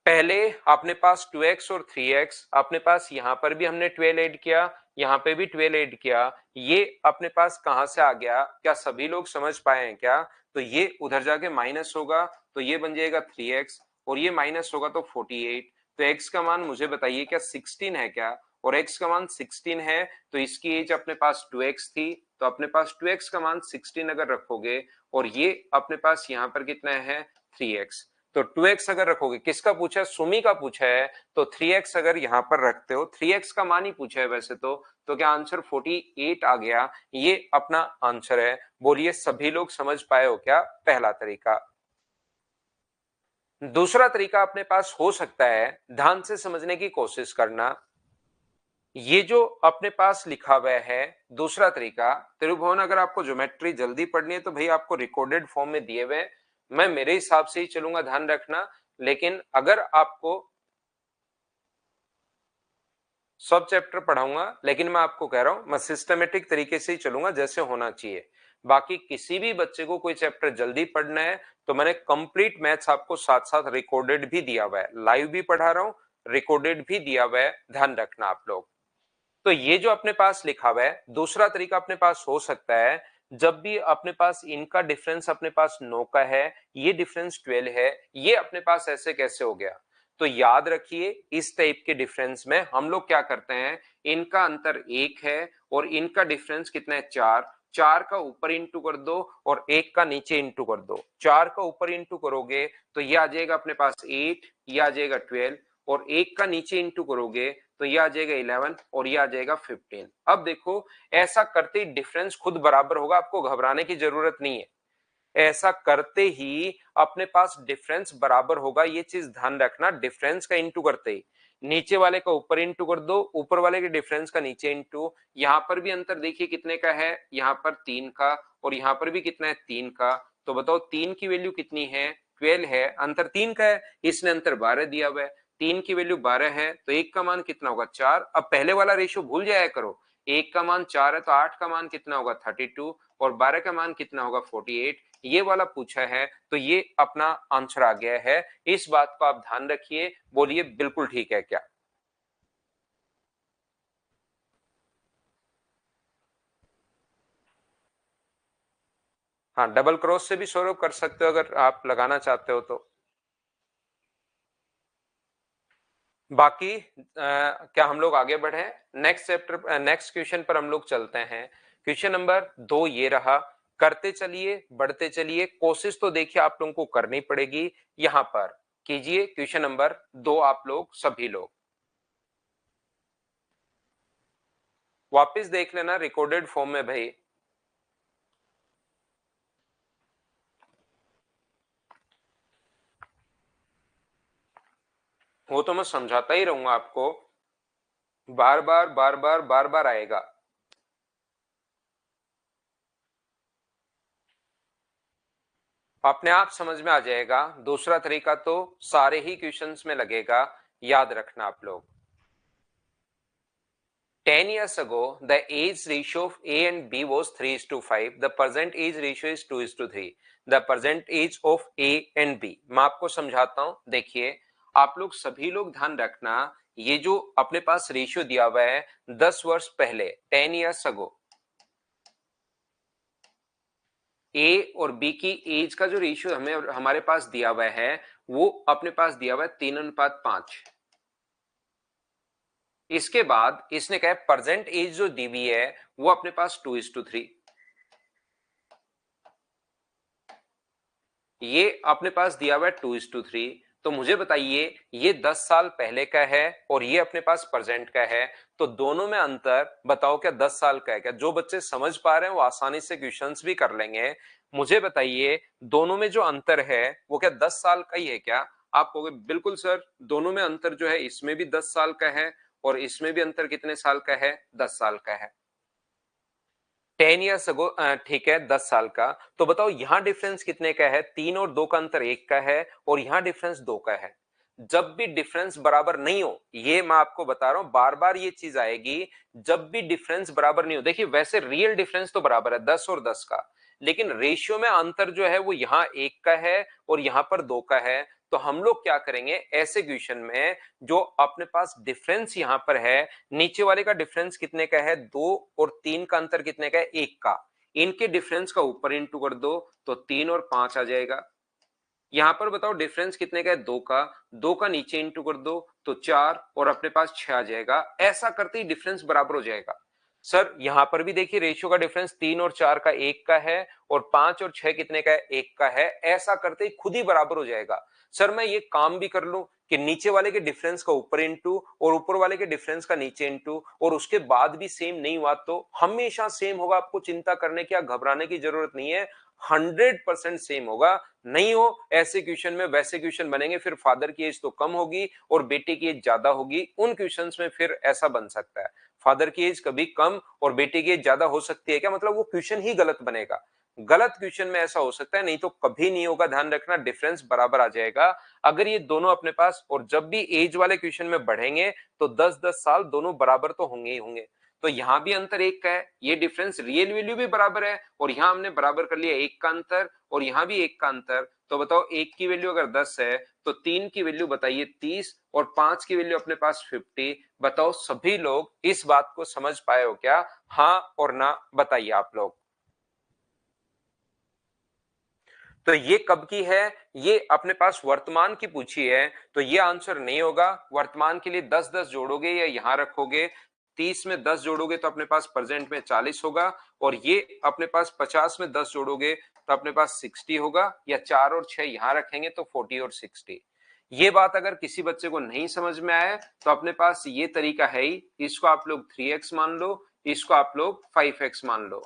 पहले अपने पास 2x और 3x, अपने पास यहां पर भी हमने 12 ऐड किया, यहां पे भी 12 ऐड किया। ये अपने पास कहां से आ गया? क्या सभी लोग समझ पाए हैं क्या? तो ये उधर जाके माइनस होगा तो ये बन जाएगा 3x, और ये माइनस होगा तो 48। तो x का मान मुझे बताइए क्या 16 है क्या? और x का मान 16 है तो इसकी एज अपने पास 2x थी, तो अपने पास 2x का मान 16 अगर रखोगे, और ये अपने पास यहाँ पर कितना है? 3x। तो 2x अगर रखोगे, किसका पूछा है? सुमी का पूछा है। तो 3x अगर यहां पर रखते हो, 3x का मान ही पूछा है वैसे तो क्या आंसर 48 आ गया? ये अपना आंसर है। बोलिए सभी लोग समझ पाए हो क्या पहला तरीका? दूसरा तरीका अपने पास हो सकता है, ध्यान से समझने की कोशिश करना। ये जो अपने पास लिखा हुआ है दूसरा तरीका, त्रिभुवन, अगर आपको ज्योमेट्री जल्दी पढ़नी है तो भाई आपको रिकॉर्डेड फॉर्म में दिए हुए हैं, मैं मेरे हिसाब से ही चलूंगा, ध्यान रखना। लेकिन अगर आपको सब चैप्टर पढ़ाऊंगा, लेकिन मैं आपको कह रहा हूं मैं सिस्टमेटिक तरीके से ही चलूंगा जैसे होना चाहिए। बाकी किसी भी बच्चे को कोई चैप्टर जल्दी पढ़ना है तो मैंने कंप्लीट मैथ्स आपको साथ साथ रिकॉर्डेड भी दिया हुआ है, लाइव भी पढ़ा रहा हूं, रिकॉर्डेड भी दिया हुआ है, ध्यान रखना आप लोग। तो ये जो अपने पास लिखा हुआ है, दूसरा तरीका अपने पास हो सकता है, जब भी अपने पास इनका डिफरेंस अपने पास 9 का है, ये डिफरेंस 12 है, ये अपने पास ऐसे कैसे हो गया? तो याद रखिए इस टाइप के डिफरेंस में हम लोग क्या करते हैं, इनका अंतर 1 है और इनका डिफरेंस कितना है 4, 4 का ऊपर इंटू कर दो और 1 का नीचे इंटू कर दो। 4 का ऊपर इंटू करोगे तो ये आ जाएगा अपने पास 8, ये आ जाएगा 12, और 1 का नीचे इंटू करोगे तो ये आ जाएगा 11 और ये आ जाएगा 15। अब देखो ऐसा करते ही डिफरेंस खुद बराबर होगा, आपको घबराने की जरूरत नहीं है। ऐसा करते ही अपने पास डिफरेंस बराबर होगा, ये चीज ध्यान रखना। डिफरेंस का इंटू करते ही नीचे वाले का ऊपर इंटू कर दो, ऊपर वाले के डिफरेंस का नीचे इंटू। यहां पर भी अंतर देखिए कितने का है, यहां पर 3 का, और यहां पर भी कितना है 3 का। तो बताओ 3 की वैल्यू कितनी है, 12 है, अंतर 3 का है, इसने अंतर 12 दिया हुआ है। 3 की वैल्यू 12 है तो 1 का मान कितना होगा 4। अब पहले वाला रेशियो भूल जाया करो, 1 का मान 4 है तो 8 का मान कितना होगा 32, और 12 का मान कितना होगा 48। ये वाला पूछा है तो ये अपना आंसर आ गया है। इस बात को आप ध्यान रखिए, बोलिए बिल्कुल ठीक है क्या? हाँ, डबल क्रॉस से भी सॉल्व कर सकते हो अगर आप लगाना चाहते हो तो। बाकी क्या हम लोग आगे बढ़े? नेक्स्ट चैप्टर, नेक्स्ट क्वेश्चन पर हम लोग चलते हैं। क्वेश्चन नंबर 2 ये रहा। करते चलिए, बढ़ते चलिए, कोशिश तो देखिए आप लोगों को करनी पड़ेगी। यहां पर कीजिए क्वेश्चन नंबर 2 आप लोग सभी लोग वापस देख लेना रिकॉर्डेड फॉर्म में भाई। वो तो मैं समझाता ही रहूंगा आपको, बार बार बार बार बार बार आएगा। अपने आप समझ में आ जाएगा। दूसरा तरीका तो सारे ही क्वेश्चंस में लगेगा, याद रखना आप लोग। 10 years ago, the age ratio of A and B was 3:5. The present age ratio is 2:3. The present age of A and B. मैं आपको समझाता हूं, देखिए आप लोग सभी लोग ध्यान रखना। ये जो अपने पास रेशियो दिया हुआ है 10 वर्ष पहले, 10 years ago, ए और बी की एज का जो रेशियो हमें हमारे पास दिया हुआ है वो अपने पास दिया हुआ है 3:5। इसके बाद इसने कहा प्रेजेंट एज जो दी हुई है वो अपने पास 2:3। ये अपने पास दिया हुआ है 2:3। तो मुझे बताइए ये 10 साल पहले का है और ये अपने पास प्रेजेंट का है, तो दोनों में अंतर बताओ क्या 10 साल का है क्या? जो बच्चे समझ पा रहे हैं वो आसानी से क्वेश्चंस भी कर लेंगे। मुझे बताइए दोनों में जो अंतर है वो क्या 10 साल का ही है क्या? आप कहोगे बिल्कुल सर, दोनों में अंतर जो है इसमें भी 10 साल का है और इसमें भी अंतर कितने साल का है, 10 साल का है। 10 years ago, ठीक है 10 साल का। तो बताओ यहां डिफरेंस कितने का है, 3 और 2 का अंतर 1 का है और यहां डिफरेंस 2 का है। जब भी डिफरेंस बराबर नहीं हो, ये मैं आपको बता रहा हूं बार बार ये चीज आएगी, जब भी डिफरेंस बराबर नहीं हो, देखिए वैसे रियल डिफरेंस तो बराबर है 10 और 10 का, लेकिन रेशियो में अंतर जो है वो यहाँ 1 का है और यहां पर 2 का है। तो हम लोग क्या करेंगे ऐसे क्वेश्चन में, जो अपने पास डिफरेंस यहां पर है, नीचे वाले का डिफरेंस कितने का है 2 और 3 का अंतर कितने का है 1 का, इनके डिफरेंस का ऊपर इंटू कर दो तो 3 और 5 आ जाएगा। यहां पर बताओ डिफरेंस कितने का है 2 का, 2 का नीचे इंटू कर दो तो 4 और अपने पास 6 आ जाएगा। ऐसा करते ही डिफरेंस बराबर हो जाएगा। सर यहां पर भी देखिए रेशियो का डिफरेंस 3 और 4 का 1 का है और 5 और 6 कितने का है 1 का है। ऐसा करते ही खुद ही बराबर हो जाएगा। सर मैं ये काम भी कर लूं कि नीचे वाले के डिफरेंस का ऊपर इंटू और ऊपर वाले के डिफरेंस का नीचे इंटू, और उसके बाद भी सेम नहीं हुआ तो हमेशा सेम होगा, आपको चिंता करने की या घबराने की जरूरत नहीं है। 100% सेम होगा। नहीं हो ऐसे क्वेश्चन में वैसे क्वेश्चन बनेंगे, फिर फादर की एज तो कम होगी और बेटे की एज ज्यादा होगी, उन क्वेश्चंस में फिर ऐसा बन सकता है। फादर की एज कभी कम और बेटे की एज ज्यादा हो सकती है क्या, मतलब वो क्वेश्चन ही गलत बनेगा। गलत क्वेश्चन में ऐसा हो सकता है, नहीं तो कभी नहीं होगा। ध्यान रखना, डिफरेंस बराबर आ जाएगा अगर ये दोनों अपने पास, और जब भी एज वाले क्वेश्चन में बढ़ेंगे तो 10-10 साल दोनों बराबर तो होंगे ही होंगे। तो यहां भी अंतर एक का है, ये डिफरेंस रियल वैल्यू भी बराबर है, और यहां हमने बराबर कर लिया एक का अंतर, और यहां भी एक का अंतर। तो बताओ, एक की वैल्यू अगर 10 है तो तीन की वैल्यू बताइए 30, और पांच की वैल्यू अपने पास 50। बताओ सभी लोग इस बात को समझ पाए हो क्या? हाँ और ना बताइए आप लोग। तो ये कब की है? ये अपने पास वर्तमान की पूछी है, तो ये आंसर नहीं होगा। वर्तमान के लिए 10-10 जोड़ोगे या यहां रखोगे, 30 में 10 जोड़ोगे तो अपने पास प्रेजेंट में 40 होगा, और ये अपने पास 50 में 10 जोड़ोगे तो अपने पास 60 होगा, या 4 और 6 यहां रखेंगे तो 40 और 60। ये बात अगर किसी बच्चे को नहीं समझ में आए तो अपने पास ये तरीका है ही, इसको आप लोग 3x मान लो, इसको आप लोग 5x मान लो,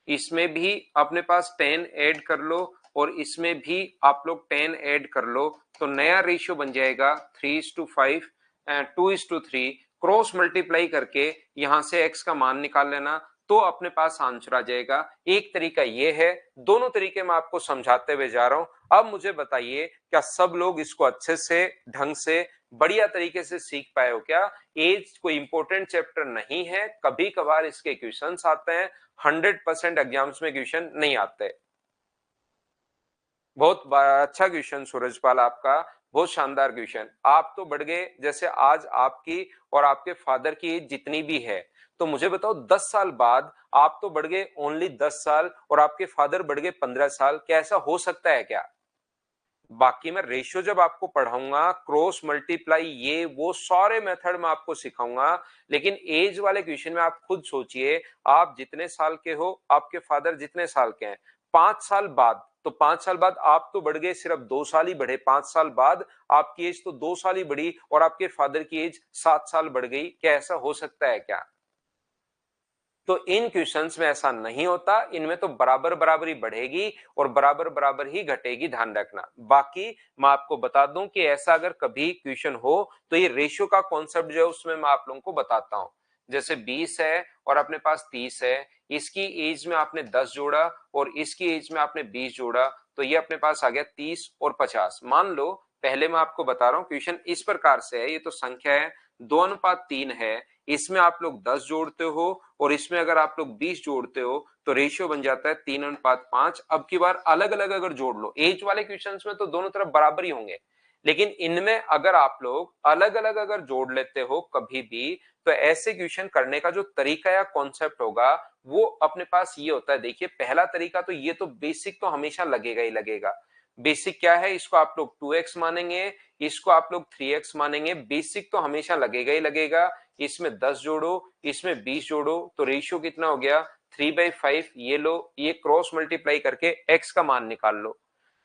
इसमें भी अपने पास 10 ऐड कर लो, और इसमें भी आप लोग 10 ऐड कर लो, तो नया रेशियो बन जाएगा 3:5, 2:3। क्रॉस मल्टीप्लाई करके यहां से x का मान निकाल लेना, तो अपने पास आंसर आ जाएगा। एक तरीका ये है, दोनों तरीके मैं आपको समझाते हुए जा रहा हूं। अब मुझे बताइए, क्या सब लोग इसको अच्छे से, ढंग से, बढ़िया तरीके से सीख पाए हो क्या? एज कोई इंपॉर्टेंट चैप्टर नहीं है, कभी कभार इसके क्वेश्चंस आते हैं, 100% एग्जाम्स में क्वेश्चन नहीं आते। बहुत अच्छा क्वेश्चन सूरजपाल आपका, बहुत शानदार क्वेश्चन। आप तो बढ़ गए, जैसे आज आपकी और आपके फादर की एज जितनी भी है, तो मुझे बताओ 10 साल बाद आप तो बढ़ गए ओनली 10 साल, और आपके फादर बढ़ गए 15 साल। क्या ऐसा हो सकता है क्या? बाकी मैं रेशियो जब आपको पढ़ाऊंगा, क्रॉस मल्टीप्लाई, ये वो सारे मेथड मैं आपको सिखाऊंगा, लेकिन एज वाले क्वेश्चन में आप खुद सोचिए, आप जितने साल के हो, आपके फादर जितने साल के हैं, 5 साल बाद, तो 5 साल बाद आप तो बढ़ गए, सिर्फ 2 साल ही बढ़े। 5 साल बाद आपकी एज तो 2 साल ही बढ़ी, और आपके फादर की एज 7 साल बढ़ गई। क्या ऐसा हो सकता है क्या? तो इन क्वेश्चंस में ऐसा नहीं होता, इनमें तो बराबर बराबर ही बढ़ेगी और बराबर बराबर ही घटेगी। ध्यान रखना। बाकी मैं आपको बता दूं कि ऐसा अगर कभी क्वेश्चन हो तो ये रेशियो का कॉन्सेप्ट जो है उसमें मैं आप लोगों को बताता हूं। जैसे 20 है और अपने पास 30 है, इसकी एज में आपने 10 जोड़ा और इसकी एज में आपने 20 जोड़ा, तो ये अपने पास आ गया 30 और 50। मान लो, पहले मैं आपको बता रहा हूं, क्वेश्चन इस प्रकार से है, ये तो संख्या है 2:3 है, इसमें आप लोग 10 जोड़ते हो और इसमें अगर आप लोग 20 जोड़ते हो तो रेशियो बन जाता है 3:5। अब की बार अलग अलग अगर जोड़ लो, एज वाले क्वेश्चंस में तो दोनों तरफ बराबर ही होंगे, लेकिन इनमें अगर आप लोग अलग अलग अगर जोड़ लेते हो कभी भी, तो ऐसे क्वेश्चन करने का जो तरीका या कॉन्सेप्ट होगा वो अपने पास ये होता है। देखिए, पहला तरीका तो ये, तो बेसिक तो हमेशा लगेगा ही लगेगा। बेसिक क्या है? इसको आप लोग 2x मानेंगे, इसको आप लोग 3x मानेंगे, बेसिक तो हमेशा लगेगा ही लगेगा। इसमें 10 जोड़ो, इसमें 20 जोड़ो, तो रेशियो कितना हो गया? 3/5। ये लो, ये क्रॉस मल्टीप्लाई करके x का मान निकाल लो।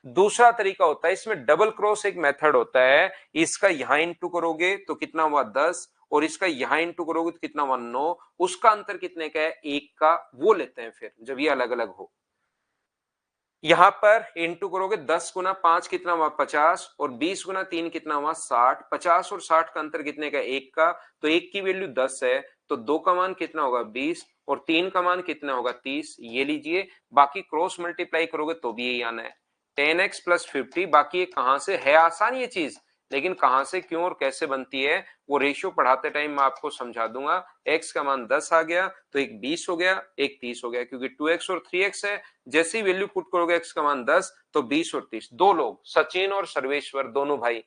दूसरा तरीका होता है, इसमें डबल क्रॉस एक मेथड होता है, इसका यहां इंटू करोगे तो कितना हुआ 10, और इसका यहां इंटू करोगे तो कितना हुआ 9। उसका अंतर कितने का है? 1 का। वो लेते हैं फिर जब ये अलग अलग हो। यहां पर इंटू करोगे, 10 गुना 5 कितना हुआ 50, और 20 गुना 3 कितना हुआ 60। 50 और 60 का अंतर कितने का? 1 का। तो 1 की वैल्यू 10 है, तो 2 का मान कितना होगा 20, और 3 का मान कितना होगा 30। ये लीजिए, बाकी क्रॉस मल्टीप्लाई करोगे तो भी यही आना है, 10x प्लस 50। बाकी ये कहां से है? आसान ये चीज, लेकिन कहां से, क्यों और कैसे बनती है वो रेशियो पढ़ाते टाइम मैं आपको समझा दूंगा। x का मान 10 आ गया तो एक 20 हो गया, एक 30 हो गया, क्योंकि 2x और 3x है। जैसे ही वैल्यू पुट करोगे x का मान 10, तो 20 और 30, दो लोग, सचिन और सर्वेश्वर, दोनों भाई।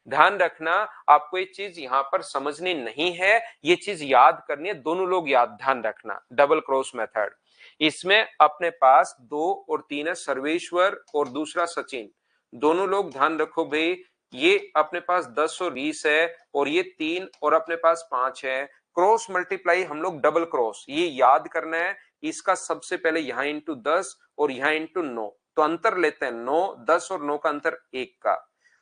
ध्यान रखना, आपको ये चीज यहां पर समझनी नहीं है, ये चीज याद करनी है, दोनों लोग याद, ध्यान रखना। डबल क्रॉस मेथड, इसमें अपने पास 2 और 3 है, सर्वेश्वर और दूसरा सचिन, दोनों लोग ध्यान रखो भाई। ये अपने पास 10 और 20 है, और ये 3 और अपने पास 5 है। क्रॉस मल्टीप्लाई हम लोग डबल क्रॉस, ये याद करना है। इसका सबसे पहले यहां इंटू 10 और यहां इंटू 9, तो अंतर लेते हैं 9, 10 और 9 का अंतर 1 का।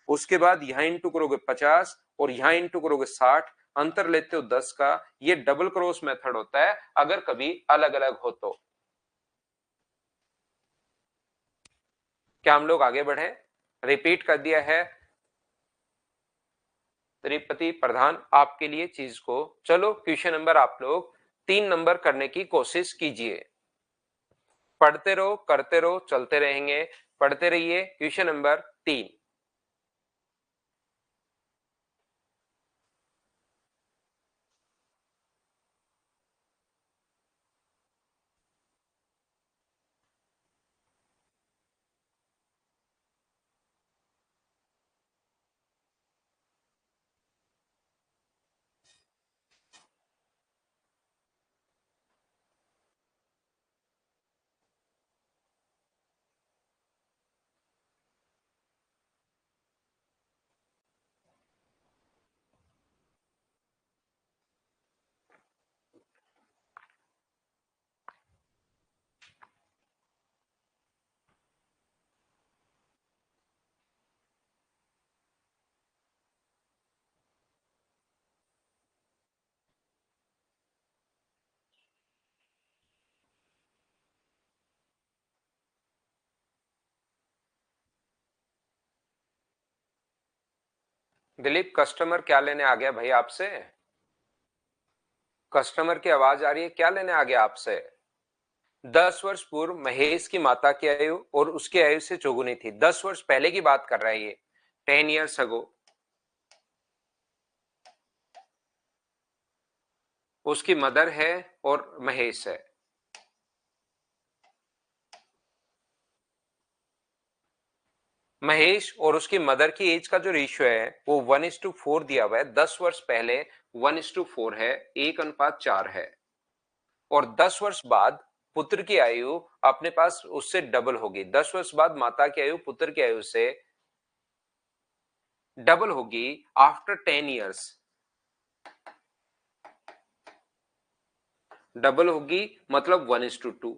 उसके बाद यहां इंटू करोगे 50 और यहां इंटू करोगे 60, अंतर लेते हो 10 का। ये डबल क्रॉस मेथड होता है अगर कभी अलग अलग हो तो। क्या हम लोग आगे बढ़े? रिपीट कर दिया है त्रिपति प्रधान आपके लिए चीज को। चलो क्वेश्चन नंबर आप लोग 3 नंबर करने की कोशिश कीजिए। पढ़ते रहो, करते रहो, चलते रहेंगे। पढ़ते रहिए। Question number 3। दिलीप, कस्टमर क्या लेने आ गया भाई आपसे? कस्टमर की आवाज आ रही है, क्या लेने आ गया आपसे? 10 वर्ष पूर्व महेश की माता की आयु और उसकी आयु से चौगुनी थी। 10 वर्ष पहले की बात कर रहा है ये। 10 years ago। उसकी मदर है और महेश है। महेश और उसकी मदर की एज का जो रेशियो है वो 1:4 दिया हुआ है। 10 वर्ष पहले 1:4 है, 1:4 है। और 10 वर्ष बाद पुत्र की आयु अपने पास उससे डबल होगी। 10 वर्ष बाद माता की आयु पुत्र की आयु से डबल होगी आफ्टर 10 years। डबल होगी मतलब 1:2।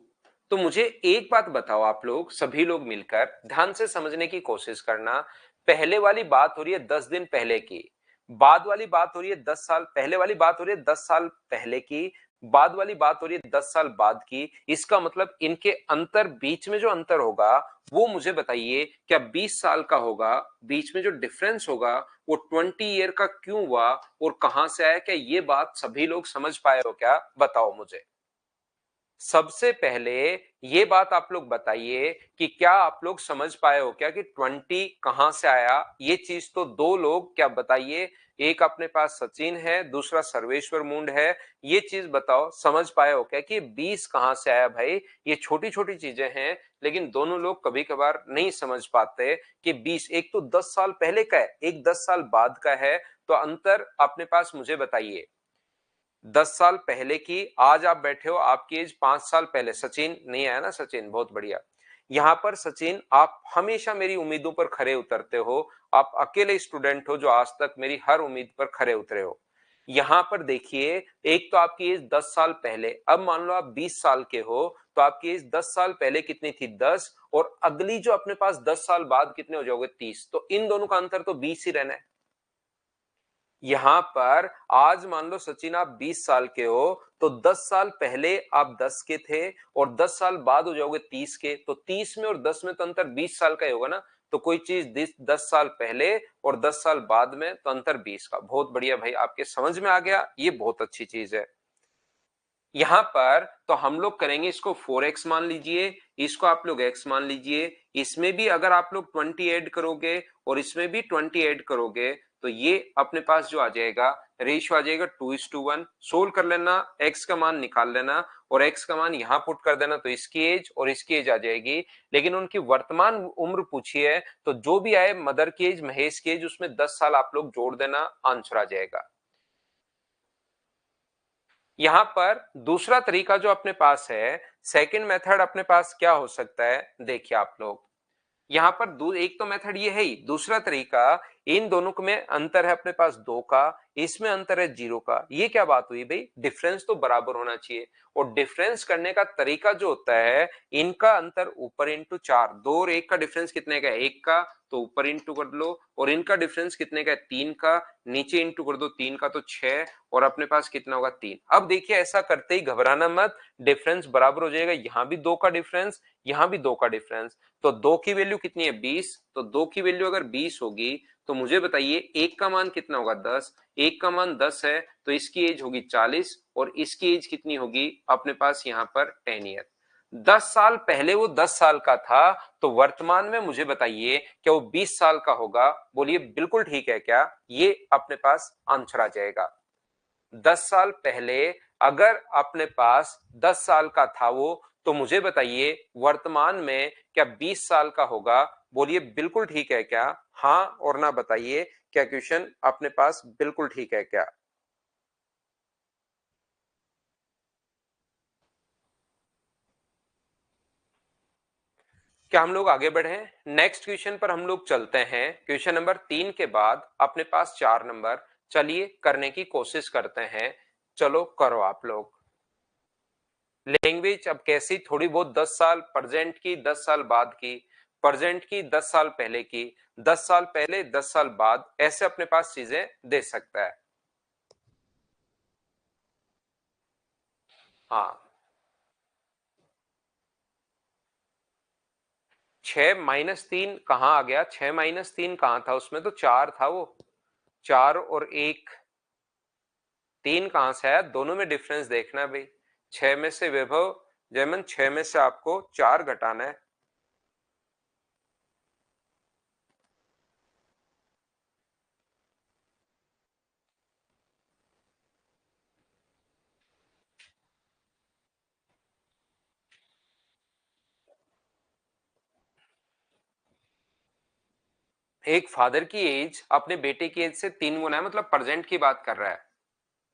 तो मुझे एक बात बताओ, आप लोग सभी लोग मिलकर ध्यान से समझने की कोशिश करना। पहले वाली बात हो रही है 10 दिन पहले की, बाद वाली बात हो रही है 10 साल पहले वाली बात हो रही है 10 साल पहले की, बाद वाली बात हो रही है 10 साल बाद की। इसका मतलब इनके अंतर, बीच में जो अंतर होगा वो मुझे बताइए, क्या 20 साल का होगा? बीच में जो डिफरेंस होगा वो 20 ईयर का क्यों हुआ और कहां से आया? क्या ये बात सभी लोग समझ पाए हो क्या? बताओ मुझे। सबसे पहले ये बात आप लोग बताइए कि क्या आप लोग समझ पाए हो क्या कि 20 कहां से आया? ये चीज तो दो लोग क्या बताइए। एक अपने पास सचिन है, दूसरा सर्वेश्वर मुंड है। ये चीज बताओ, समझ पाए हो क्या कि 20 कहां से आया? भाई ये छोटी छोटी चीजें हैं, लेकिन दोनों लोग कभी कभार नहीं समझ पाते कि 20 एक तो 10 साल पहले का है, एक 10 साल बाद का है। तो अंतर अपने पास मुझे बताइए। 10 साल पहले की, आज आप बैठे हो, आपकी एज 5 साल पहले। सचिन नहीं आया ना? सचिन बहुत बढ़िया। यहां पर सचिन, आप हमेशा मेरी उम्मीदों पर खरे उतरते हो। आप अकेले स्टूडेंट हो जो आज तक मेरी हर उम्मीद पर खरे उतरे हो। यहां पर देखिए, एक तो आपकी एज 10 साल पहले, अब मान लो आप 20 साल के हो, तो आपकी एज 10 साल पहले कितनी थी? 10। और अगली जो अपने पास 10 साल बाद कितने हो जाओगे? 30। तो इन दोनों का अंतर तो 20 ही रहना है। यहां पर आज मान लो सचिन आप 20 साल के हो, तो 10 साल पहले आप 10 के थे और 10 साल बाद हो जाओगे 30 के। तो 30 में और 10 में तो अंतर 20 साल का ही होगा ना। तो कोई चीज 10 साल पहले और 10 साल बाद में तो अंतर 20 का। बहुत बढ़िया भाई, आपके समझ में आ गया, ये बहुत अच्छी चीज है। यहां पर तो हम लोग करेंगे इसको 4x मान लीजिए, इसको आप लोग x मान लीजिए। इसमें भी अगर आप लोग 20 ऐड करोगे और इसमें भी 20 ऐड करोगे तो ये अपने पास जो आ जाएगा रेशियो आ जाएगा 2:1। सोल्व कर लेना, x का मान निकाल लेना और x का मान यहां पुट कर देना, तो इसकी एज और इसकी एज आ जाएगी। लेकिन उनकी वर्तमान उम्र पूछी है, तो जो भी आए, मदर की एज, महेश की एज, उसमें 10 साल आप लोग जोड़ देना, आंसर आ जाएगा। यहां पर दूसरा तरीका जो अपने पास है, सेकंड मेथड अपने पास क्या हो सकता है? देखिए आप लोग, यहां पर एक तो मेथड ये है ही, दूसरा तरीका, इन दोनों में अंतर है अपने पास 2 का, इसमें अंतर है 0 का। ये क्या बात हुई भाई? डिफरेंस तो बराबर होना चाहिए। और डिफरेंस करने का तरीका जो होता है, इनका अंतर ऊपर इंटू 4, 2 और 1 का डिफरेंस कितने का है? 1 का, तो ऊपर इंटू कर लो। और इनका डिफरेंस कितने का है? 3 का, नीचे इंटू कर दो 3 का, तो 6। और अपने पास कितना होगा? 3। अब देखिए, ऐसा करते ही घबराना मत, डिफरेंस बराबर हो जाएगा। यहां भी 2 का डिफरेंस, यहां भी 2 का डिफरेंस। तो 2 की वैल्यू कितनी है? 20। तो 2 की वैल्यू अगर 20 होगी तो मुझे बताइए 1 का मान कितना होगा? 10। 1 का मान 10 है तो इसकी एज होगी 40 और इसकी एज कितनी होगी अपने पास? यहां पर 10 ईयर। 10 साल पहले वो 10 साल का था, तो वर्तमान में मुझे बताइए क्या वो 20 साल का होगा? बोलिए बिल्कुल ठीक है क्या? ये अपने पास आंसर आ जाएगा। 10 साल पहले अगर अपने पास 10 साल का था वो, तो मुझे बताइए वर्तमान में क्या 20 साल का होगा? बोलिए बिल्कुल ठीक है क्या? हाँ और ना बताइए क्या क्वेश्चन अपने पास बिल्कुल ठीक है क्या? क्या हम लोग आगे बढ़े? नेक्स्ट क्वेश्चन पर हम लोग चलते हैं। क्वेश्चन नंबर 3 के बाद अपने पास 4 नंबर। चलिए करने की कोशिश करते हैं। चलो करो आप लोग। लैंग्वेज अब कैसी? थोड़ी बहुत 10 साल प्रेजेंट की, 10 साल बाद की, प्रेजेंट की, 10 साल पहले की, 10 साल पहले, 10 साल बाद, ऐसे अपने पास चीजें दे सकता है। हाँ, 6-3 कहाँ आ गया? 6-3 कहाँ था? उसमें तो 4 था वो। 4 और 1, 3 कहाँ से आया? दोनों में डिफरेंस देखना भाई। 6 में से वैभव जयमन, 6 में से आपको 4 घटाना है। एक फादर की एज अपने बेटे की एज से 3 गुना है, मतलब प्रेजेंट की बात कर रहा है।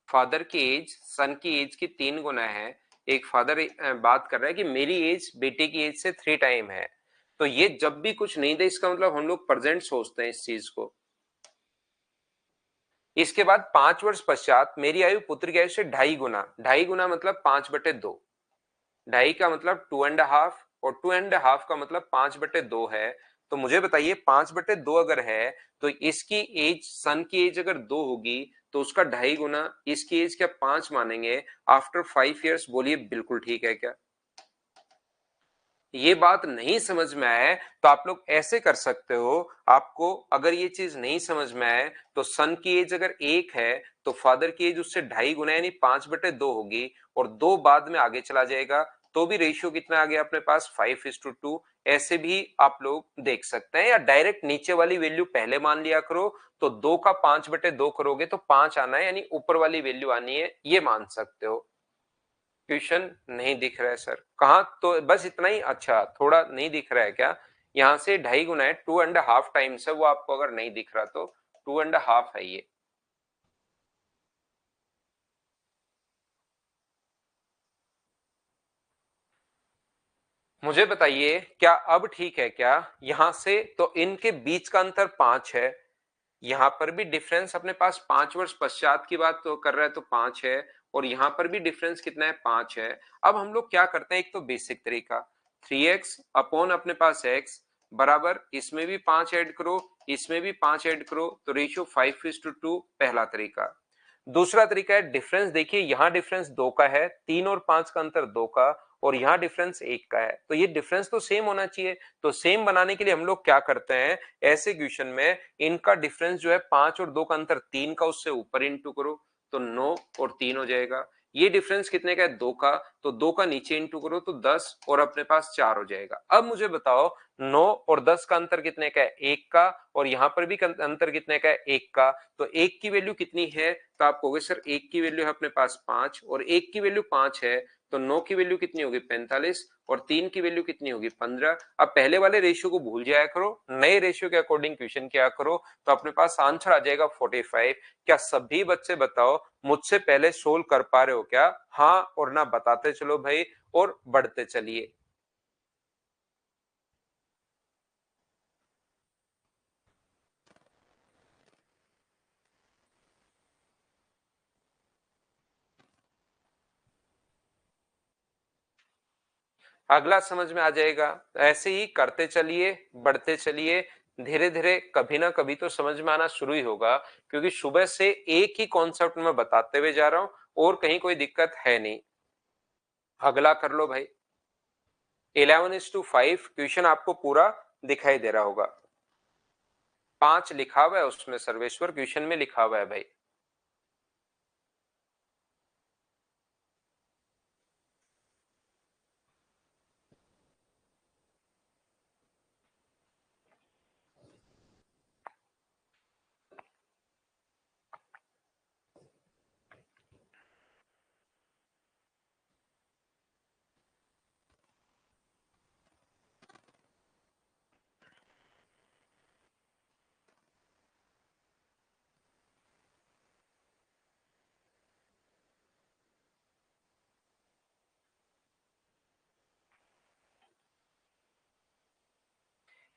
फादर की एज सन की एज की 3 गुना है। एक फादर बात कर रहा है कि मेरी एज बेटे की एज से 3 टाइम है। तो ये जब भी कुछ नहीं दे, इसका मतलब हम लोग प्रेजेंट सोचते हैं इस चीज को। इसके बाद 5 वर्ष पश्चात मेरी आयु पुत्र की आयु से 2.5 गुना। 2.5 गुना मतलब 5/2। 2.5 का मतलब 2.5, और 2.5 का मतलब 5/2 है। तो मुझे बताइए 5/2 अगर है, तो इसकी एज, सन की एज अगर 2 होगी, तो उसका 2.5 गुना, इसकी एज क्या 5 मानेंगे आफ्टर 5 इयर्स? बोलिए बिल्कुल ठीक है क्या? ये बात नहीं समझ में आए तो आप लोग ऐसे कर सकते हो। आपको अगर ये चीज नहीं समझ में आए, तो सन की एज अगर 1 है, तो फादर की एज उससे 2.5 गुना यानी 5/2 होगी, और 2 बाद में आगे चला जाएगा, तो भी रेशियो कितना आ गया अपने पास? 5:2। ऐसे भी आप लोग देख सकते हैं, या डायरेक्ट नीचे वाली वैल्यू पहले मान लिया करो। तो 2 का 5/2 करोगे तो 5 आना है, यानी ऊपर वाली वैल्यू आनी है, ये मान सकते हो। क्वेश्चन नहीं दिख रहा है सर? कहाँ? तो बस इतना ही? अच्छा, थोड़ा नहीं दिख रहा है क्या? यहाँ से 2.5 गुना है, 2.5 टाइम्स है वो, आपको अगर नहीं दिख रहा तो 2.5 है ये। मुझे बताइए क्या अब ठीक है क्या? यहां से तो इनके बीच का अंतर 5 है। यहां पर भी डिफरेंस अपने पास 5 वर्ष पश्चात की बात तो कर रहा है, तो 5 है। और यहां पर भी डिफरेंस कितना है? 5 है। अब हम लोग क्या करते हैं? एक तो बेसिक तरीका, 3x अपॉन अपने पास x बराबर, इसमें भी 5 ऐड करो, इसमें भी 5 ऐड करो, तो रेशियो 5:2। पहला तरीका। दूसरा तरीका है डिफरेंस। देखिए यहां डिफरेंस 2 का है, 3 और 5 का अंतर 2 का, और यहां डिफरेंस 1 का है, तो ये डिफरेंस तो सेम होना चाहिए। तो सेम बनाने के लिए हम लोग क्या करते हैं? ऐसे क्वेश्चन में इनका डिफरेंस जो है 5 और 2 का अंतर 3 का, उससे ऊपर इंटू करो, तो 9 और 3 हो जाएगा। ये डिफरेंस कितने का है? 2 का, तो 2 का नीचे इंटू करो तो 10, और अपने पास 4 हो जाएगा। अब मुझे बताओ 9 और 10 का अंतर कितने का है? 1 का, और यहां पर भी अंतर कितने का है? 1 का। तो 1 की वैल्यू कितनी है? तो आप कहोगे सर 1 की वैल्यू है अपने पास 5, और 1 की वैल्यू 5 है, तो 9 की वैल्यू कितनी होगी? 45, और 3 की वैल्यू कितनी होगी? 15। अब पहले वाले रेशियो को भूल जाया करो, नए रेशियो के अकॉर्डिंग क्वेश्चन किया करो, तो अपने पास आंसर आ जाएगा 45। क्या सभी बच्चे बताओ मुझसे पहले सोल्व कर पा रहे हो क्या? हाँ और ना बताते चलो भाई, और बढ़ते चलिए। अगला समझ में आ जाएगा। ऐसे ही करते चलिए, बढ़ते चलिए, धीरे धीरे कभी ना कभी तो समझ में आना शुरू ही होगा, क्योंकि सुबह से एक ही कॉन्सेप्ट में बताते हुए जा रहा हूं, और कहीं कोई दिक्कत है नहीं। अगला कर लो भाई। 11:5 क्वेश्चन आपको पूरा दिखाई दे रहा होगा। 5 लिखा हुआ है उसमें, सर्वेश्वर क्वेश्चन में लिखा हुआ है भाई।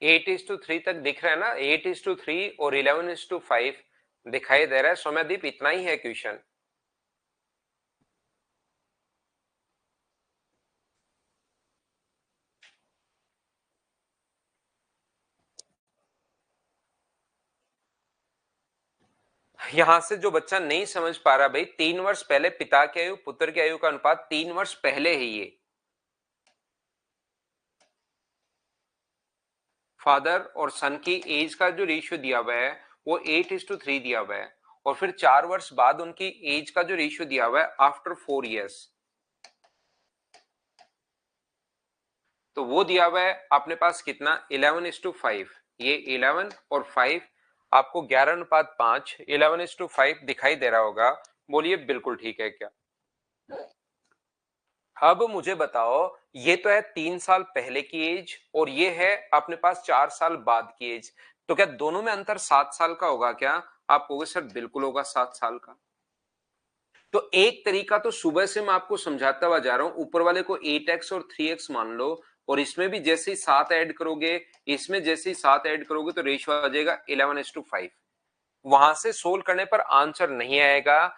8:3 तक दिख रहा है ना, 8:3 और 11:5 दिखाई दे रहा है। सौम्यदीप, इतना ही है क्वेश्चन। यहां से जो बच्चा नहीं समझ पा रहा भाई, 3 वर्ष पहले पिता की आयु पुत्र की आयु का अनुपात 3 वर्ष पहले है। ये फादर और सन की एज का जो रेशियो दिया हुआ है वो 8:3 दिया हुआ है, और फिर 4 वर्ष बाद उनकी एज का जो रेशियो दिया हुआ है आफ्टर 4 years, तो वो दिया हुआ है अपने पास कितना, 11:5। ये 11 और 5 आपको 11:5, 11:5 दिखाई दे रहा होगा। बोलिए बिल्कुल ठीक है क्या? अब मुझे बताओ, ये तो है 3 साल पहले की एज और ये है अपने पास 4 साल बाद की एज, तो क्या दोनों में अंतर 7 साल का होगा क्या? आप कहोगे सर बिल्कुल होगा 7 साल का। तो एक तरीका तो सुबह से मैं आपको समझाता हुआ जा रहा हूं, ऊपर वाले को 8x और 3x मान लो, और इसमें भी जैसे ही 7 ऐड करोगे, इसमें जैसे ही 7 ऐड करोगे तो रेशियो आ जाएगा 11:5। वहां से सोल्व करने पर आंसर नहीं आएगा,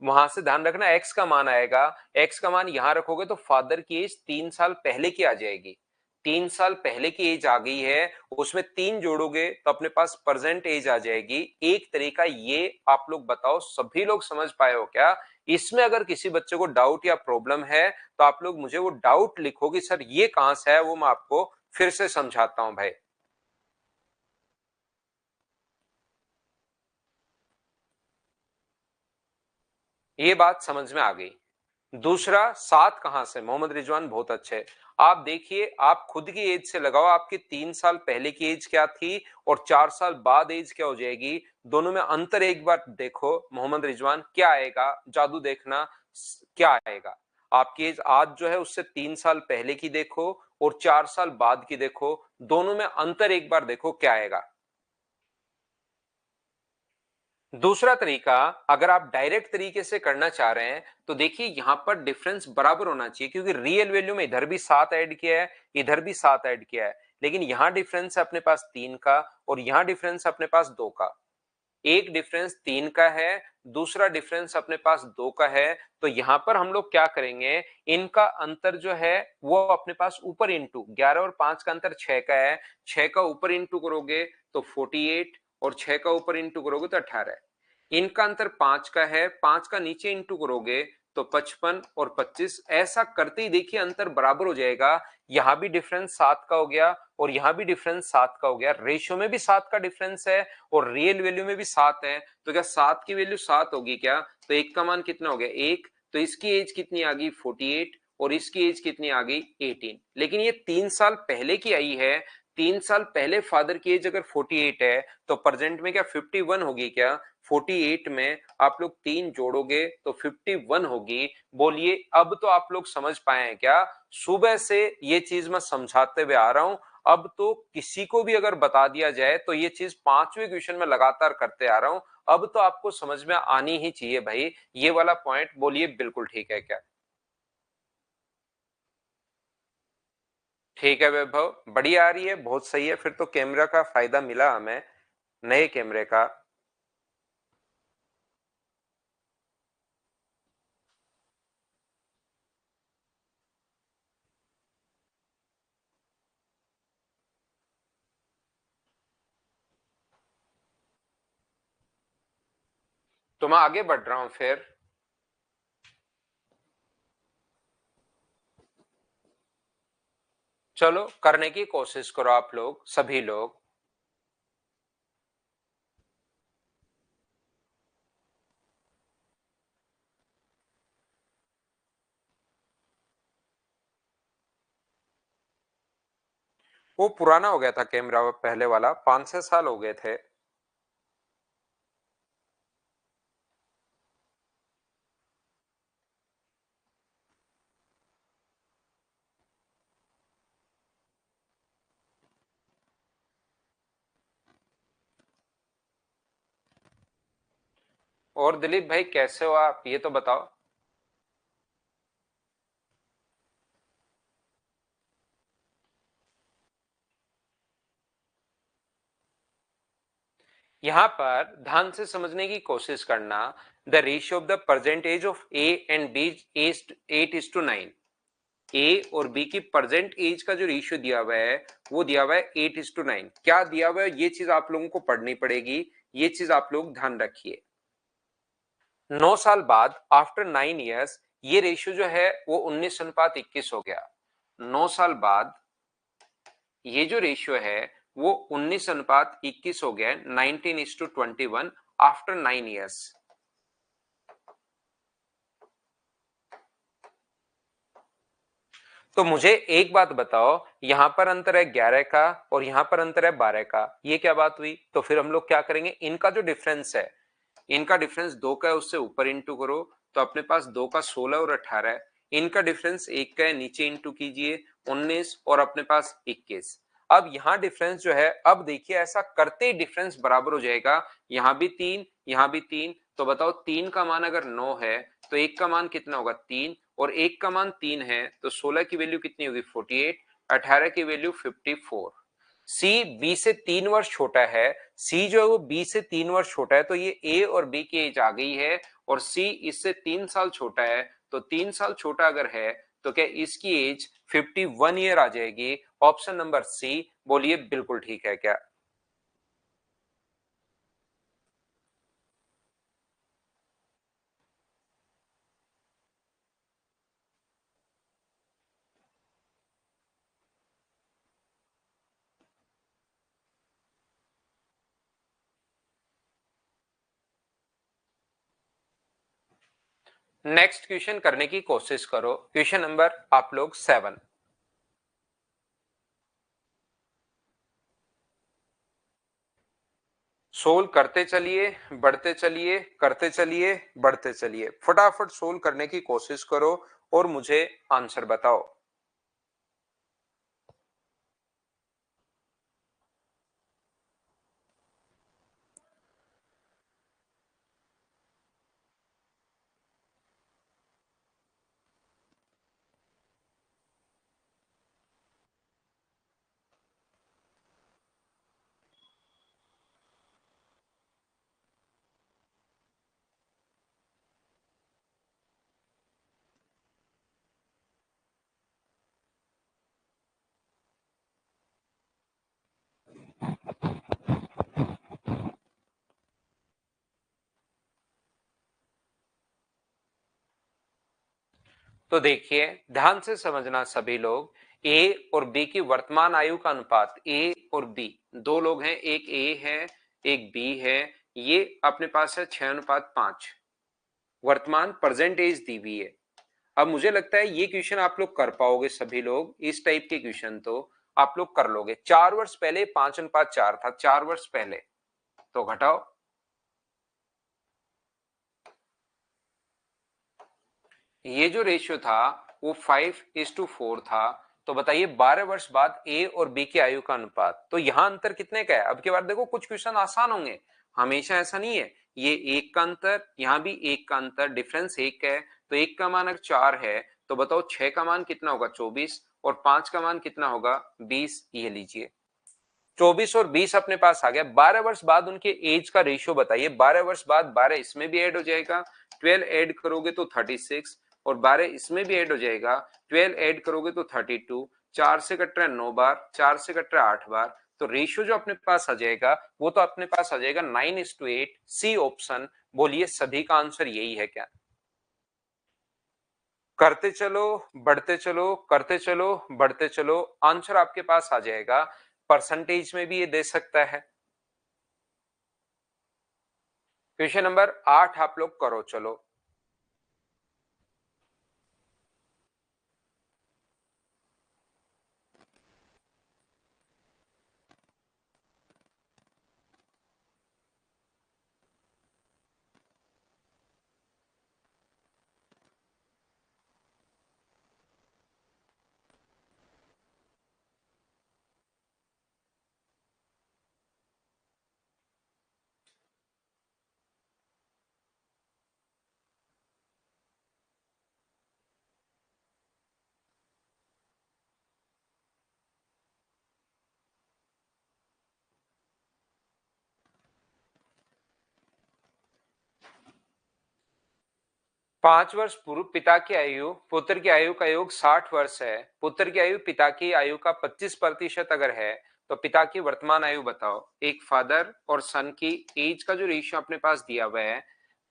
वहां से ध्यान रखना एक्स का मान आएगा। एक्स का मान यहां रखोगे तो फादर की एज 3 साल पहले की आ जाएगी। 3 साल पहले की एज आ गई है, उसमें 3 जोड़ोगे तो अपने पास प्रेजेंट एज आ जाएगी। एक तरीका ये, आप लोग बताओ सभी लोग समझ पाए हो क्या? इसमें अगर किसी बच्चे को डाउट या प्रॉब्लम है तो आप लोग मुझे वो डाउट लिखो कि सर ये कहां से है, वो मैं आपको फिर से समझाता हूं भाई। ये बात समझ में आ गई। दूसरा, 7 कहां से? मोहम्मद रिजवान बहुत अच्छे। आप देखिए, आप खुद की एज से लगाओ, आपकी 3 साल पहले की एज क्या थी और 4 साल बाद एज क्या हो जाएगी, दोनों में अंतर एक बार देखो। मोहम्मद रिजवान क्या आएगा, जादू देखना, क्या आएगा? आपकी एज आज जो है उससे 3 साल पहले की देखो और 4 साल बाद की देखो, दोनों में अंतर एक बार देखो क्या आएगा। दूसरा तरीका, अगर आप डायरेक्ट तरीके से करना चाह रहे हैं तो देखिए यहां पर डिफरेंस बराबर होना चाहिए, क्योंकि रियल वैल्यू में इधर भी 7 ऐड किया है, इधर भी 7 ऐड किया है, लेकिन यहां डिफरेंस है अपने पास 3 का और यहां डिफरेंस अपने पास 2 का। एक डिफरेंस 3 का है, दूसरा डिफरेंस अपने पास 2 का है। तो यहां पर हम लोग क्या करेंगे, इनका अंतर जो है वो अपने पास ऊपर इंटू 11 और 5 का अंतर 6 का है, 6 का ऊपर इंटू करोगे तो 48 और 6 का ऊपर इंटू करोगे तो 18। इनका अंतर 5 का है, 5 का नीचे इंटू करोगे तो 55 और 25। ऐसा करते ही देखिए अंतर बराबर हो जाएगा। यहां भी डिफरेंस 7 का हो गया और यहां भी डिफरेंस 7 का हो गया, रेशियो में भी 7 का डिफरेंस है और रियल वैल्यू में भी 7 है। तो क्या 7 की वैल्यू 7 होगी क्या? तो एक का मान कितना हो गया, एक। तो इसकी एज कितनी आ गई, 48, और इसकी एज कितनी आ गई, 18। लेकिन ये 3 साल पहले की आई है। 3 साल पहले फादर की एज अगर 48 है तो प्रेजेंट में क्या 51 होगी क्या? 48 में आप लोग 3 जोड़ोगे तो 51 होगी। बोलिए अब तो आप लोग समझ पाए हैं क्या? सुबह से ये चीज मैं समझाते हुए आ रहा हूं, अब तो किसी को भी अगर बता दिया जाए तो ये चीज 5वें क्वेश्चन में लगातार करते आ रहा हूं, अब तो आपको समझ में आनी ही चाहिए भाई ये वाला पॉइंट। बोलिए बिल्कुल ठीक है क्या? ठीक है वैभव, बढ़िया आ रही है, बहुत सही है। फिर तो कैमरा का फायदा मिला हमें, नए कैमरे का। तो मैं आगे बढ़ रहा हूं फिर। चलो करने की कोशिश करो आप लोग, सभी लोग। वो पुराना हो गया था कैमरा, पहले वाला 5-6 साल हो गए थे। और दिलीप भाई कैसे हो आप, ये तो बताओ। यहां पर ध्यान से समझने की कोशिश करना। The ratio of the present age of A and B is 8:9। A और बी की प्रेजेंट एज का जो रेशियो दिया हुआ है वो दिया हुआ है 8:9। क्या दिया हुआ है ये चीज आप लोगों को पढ़नी पड़ेगी, ये चीज आप लोग ध्यान रखिए। 9 साल बाद आफ्टर 9 years ये रेशियो जो है वो 19:21 हो गया। 9 साल बाद ये जो रेशियो है वो 19:21 हो गया, 19:21 आफ्टर 9 years। तो मुझे एक बात बताओ, यहां पर अंतर है 11 का और यहां पर अंतर है 12 का, ये क्या बात हुई? तो फिर हम लोग क्या करेंगे, इनका जो डिफरेंस है, इनका डिफरेंस 2 का है, उससे ऊपर इंटू करो तो अपने पास 2 का 16 और 18 है। इनका डिफरेंस 1 का है, नीचे इंटू कीजिए 19 और अपने पास 21। अब यहां डिफरेंस जो है, अब देखिए ऐसा करते ही डिफरेंस बराबर हो जाएगा, यहां भी 3 यहां भी 3। तो बताओ 3 का मान अगर 9 है तो 1 का मान कितना होगा 3, और 1 का मान 3 है तो 16 की वैल्यू कितनी होगी 48, 18 की वैल्यू 54। सी बी से 3 वर्ष छोटा है, सी जो है वो बी से 3 वर्ष छोटा है, तो ये ए और बी की एज आ गई है, और सी इससे 3 साल छोटा है, तो 3 साल छोटा अगर है तो क्या इसकी एज 51 ईयर आ जाएगी? ऑप्शन नंबर सी, बोलिए बिल्कुल ठीक है क्या? नेक्स्ट क्वेश्चन करने की कोशिश करो, क्वेश्चन नंबर आप लोग 7। सोल्व करते चलिए, बढ़ते चलिए, करते चलिए, बढ़ते चलिए, फटाफट सोल्व करने की कोशिश करो और मुझे आंसर बताओ। तो देखिए ध्यान से समझना सभी लोग, ए और बी की वर्तमान आयु का अनुपात, ए और बी दो लोग हैं, एक ए है एक बी है, ये अपने पास है 6:5। वर्तमान प्रेजेंट एज दी हुई है। अब मुझे लगता है ये क्वेश्चन आप लोग कर पाओगे सभी लोग, इस टाइप के क्वेश्चन तो आप लोग कर लोगे। 4 वर्ष पहले 5:4 था, 4 वर्ष पहले, तो घटाओ। ये जो रेशियो था वो 5:4 था। तो बताइए 12 वर्ष बाद ए और बी की आयु का अनुपात, तो यहां अंतर कितने का है? अब की बार देखो कुछ क्वेश्चन आसान होंगे, हमेशा ऐसा नहीं है। ये एक का अंतर, यहां भी एक का अंतर, डिफरेंस एक का है, तो एक का मान अगर 4 है तो बताओ 6 का मान कितना होगा 24, और 5 का मान कितना होगा 20। ये लीजिए 24 और 20 अपने पास आ गया। 12 वर्ष बाद उनके एज का रेशियो बताइए। 12 वर्ष बाद 12 इसमें भी ऐड हो जाएगा, 12 ऐड करोगे तो 36, और 12 इसमें भी ऐड हो जाएगा, 12 ऐड करोगे तो 32। 4 से कट रहा है 9 बार, 4 से कट रहा है 8 बार, तो रेशियो जो अपने पास आ जाएगा वो तो अपने पास आ जाएगा 9:8। सी ऑप्शन, बोलिए सभी का आंसर यही है क्या? करते चलो, बढ़ते चलो, करते चलो, बढ़ते चलो, आंसर आपके पास आ जाएगा। परसेंटेज में भी ये दे सकता है। क्वेश्चन नंबर 8 आप लोग करो चलो। 5 वर्ष पूर्व पिता की आयु पुत्र की आयु का योग 60 वर्ष है। पुत्र की आयु पिता की आयु का 25% अगर है तो पिता की वर्तमान आयु बताओ। एक फादर और सन की एज का जो रेशियो अपने पास दिया हुआ है,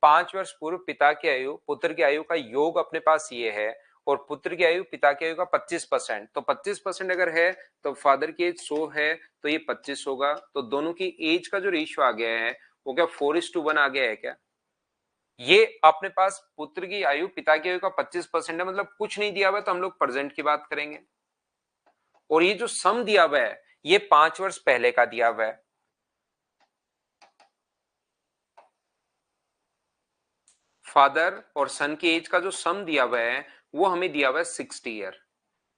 5 वर्ष पूर्व पिता की आयु पुत्र की आयु का योग अपने पास ये है, और पुत्र की आयु पिता की आयु का 25%, तो 25% अगर है तो फादर की एज 100 है, तो ये 25 होगा। तो दोनों की एज का जो रेशियो आ गया है वो क्या 4:1 आ गया है क्या? ये अपने पास पुत्र की आयु पिता की आयु का 25% है, मतलब कुछ नहीं दिया हुआ है, तो हम लोग प्रेजेंट की बात करेंगे। और ये जो सम दिया हुआ है ये 5 वर्ष पहले का दिया हुआ है। फादर और सन की एज का जो सम दिया हुआ है वो हमें दिया हुआ है 60 ईयर।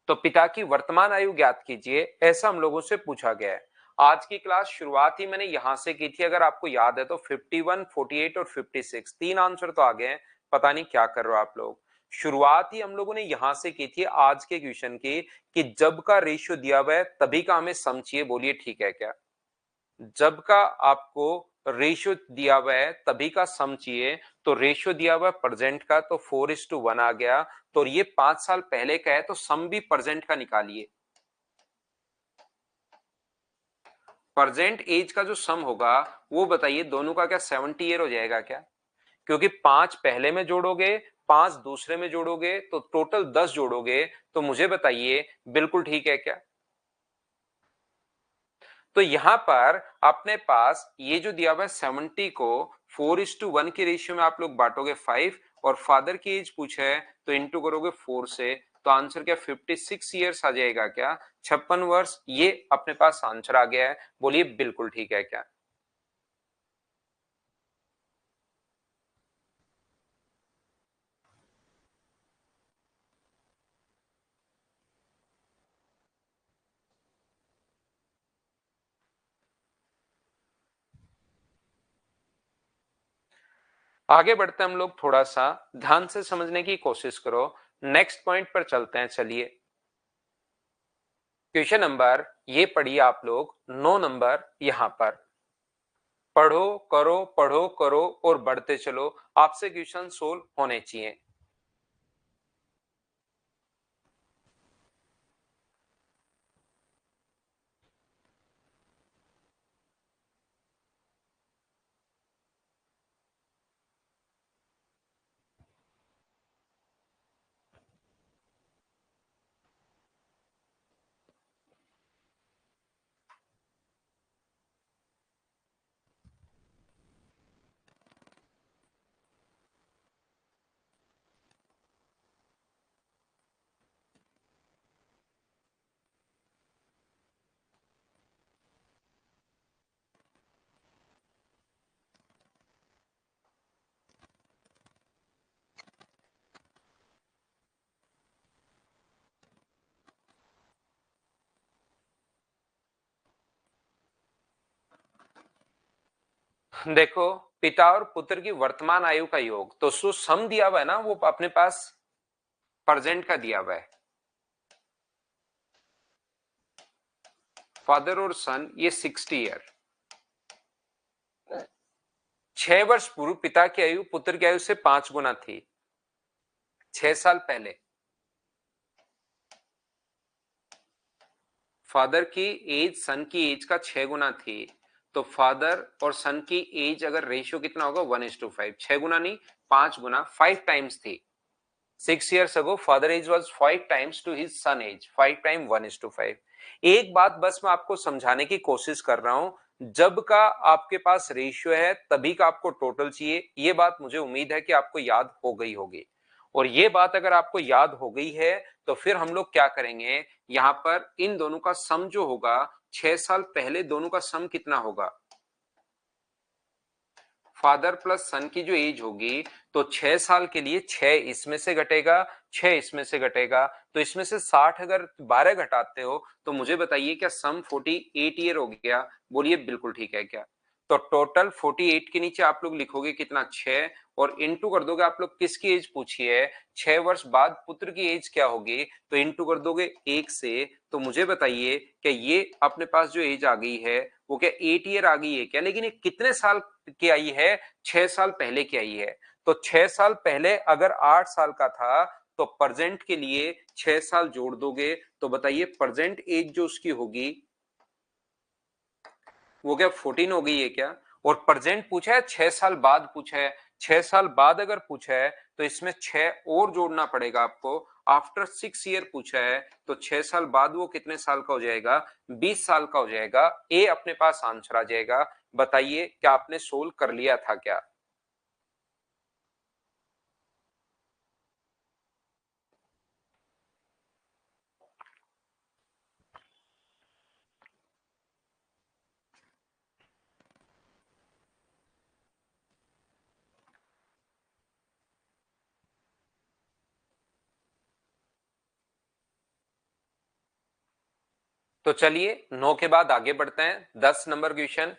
तो पिता की वर्तमान आयु ज्ञात कीजिए, ऐसा हम लोगों से पूछा गया है। आज की क्लास शुरुआत ही मैंने यहां से की थी, अगर आपको याद है तो 51, 48 और 56 तीन आंसर तो आ गए हैं। पता नहीं क्या कर रहे हो आप लोग। शुरुआत ही हम लोगों ने यहां से की थी आज के क्वेश्चन की, कि जब का रेशियो दिया हुआ है तभी का हमें सम चाहिए। बोलिए ठीक है क्या? जब का आपको रेशियो दिया हुआ है तभी का सम चाहिए, तो रेशियो दिया हुआ है प्रेजेंट का, तो 4:1 आ गया। तो ये 5 साल पहले का है, तो सम भी प्रेजेंट का निकालिए। प्रेजेंट एज का जो सम होगा वो बताइए, दोनों का क्या 70 ईयर हो जाएगा क्या? क्योंकि 5 पहले में जोड़ोगे, 5 दूसरे में जोड़ोगे, तो टोटल 10 जोड़ोगे। तो मुझे बताइए बिल्कुल ठीक है क्या? तो यहां पर अपने पास ये जो दिया हुआ है 70 को 4:1 के रेशियो में आप लोग बांटोगे 5, और फादर की एज पूछा है तो इंटू करोगे 4 से, तो आंसर क्या 56 ईयर्स आ जाएगा क्या? 56 वर्ष, ये अपने पास आंसर आ गया है। बोलिए बिल्कुल ठीक है क्या? आगे बढ़ते हम लोग, थोड़ा सा ध्यान से समझने की कोशिश करो। नेक्स्ट पॉइंट पर चलते हैं, चलिए। क्वेश्चन नंबर ये पढ़िए आप लोग, 9 नंबर यहां पर। पढ़ो करो और बढ़ते चलो, आपसे क्वेश्चन सोल्व होने चाहिए। देखो, पिता और पुत्र की वर्तमान आयु का योग, तो जो सम दिया हुआ है ना वो अपने पास प्रेजेंट का दिया हुआ है। फादर और सन ये 60 ईयर। 6 वर्ष पूर्व पिता की आयु पुत्र की आयु से 5 गुना थी, 6 साल पहले। फादर की एज सन की एज का 6 गुना थी, तो फादर और सन की एज अगर रेशियो कितना होगा 1:5, 6 गुना नहीं 5 गुना, 5 टाइम्स थी। 6 years ago father age was 5 times to his son age, 5 time 1:5। एक बात बस मैं आपको समझाने की कोशिश कर रहा हूं, जब का आपके पास रेशियो है तभी का आपको टोटल चाहिए। ये बात मुझे उम्मीद है कि आपको याद हो गई होगी। और ये बात अगर आपको याद हो गई है तो फिर हम लोग क्या करेंगे, यहां पर इन दोनों का सम जो होगा, 6 साल पहले दोनों का सम कितना होगा, फादर प्लस सन की जो एज होगी, तो 6 साल के लिए 6 इसमें से घटेगा, 6 इसमें से घटेगा, तो इसमें से 60 अगर 12 घटाते हो तो मुझे बताइए क्या सम 48 ईयर हो गया? बोलिए बिल्कुल ठीक है क्या? तो टोटल 48 के नीचे आप लोग लिखोगे कितना 6, और इंटू कर दोगे, आप लोग किसकी एज पूछी है, 6 वर्ष बाद पुत्र की एज क्या होगी, तो इंटू कर दोगे 1 से। तो मुझे बताइए क्या ये अपने पास जो एज आ गई है वो क्या 8 ईयर आ गई है क्या? लेकिन ये कितने साल की आई है, 6 साल पहले की आई है। तो 6 साल पहले अगर 8 साल का था तो प्रेजेंट के लिए 6 साल जोड़ दोगे तो बताइए प्रेजेंट एज जो उसकी होगी वो क्या 14 हो गई है क्या? और प्रेजेंट पूछा है 6 साल बाद पूछा है, 6 साल बाद अगर पूछा है तो इसमें 6 और जोड़ना पड़ेगा आपको। आफ्टर 6 ईयर पूछा है तो 6 साल बाद वो कितने साल का हो जाएगा? 20 साल का हो जाएगा। ए अपने पास आंसर आ जाएगा। बताइए क्या आपने सोल्व कर लिया था क्या? तो चलिए 9 के बाद आगे बढ़ते हैं। 10 नंबर क्वेश्चन।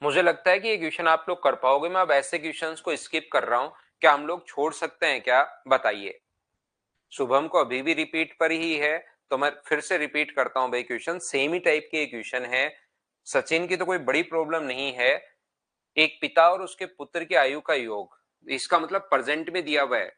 मुझे लगता है कि ये क्वेश्चन आप लोग कर पाओगे। मैं अब ऐसे क्वेश्चंस को स्किप कर रहा हूं। क्या हम लोग छोड़ सकते हैं क्या? बताइए। शुभम को अभी भी रिपीट पर ही है तो मैं फिर से रिपीट करता हूं भाई। क्वेश्चन सेम ही टाइप के क्वेश्चन है। सचिन की तो कोई बड़ी प्रॉब्लम नहीं है। एक पिता और उसके पुत्र की आयु का योग, इसका मतलब प्रेजेंट में दिया हुआ है।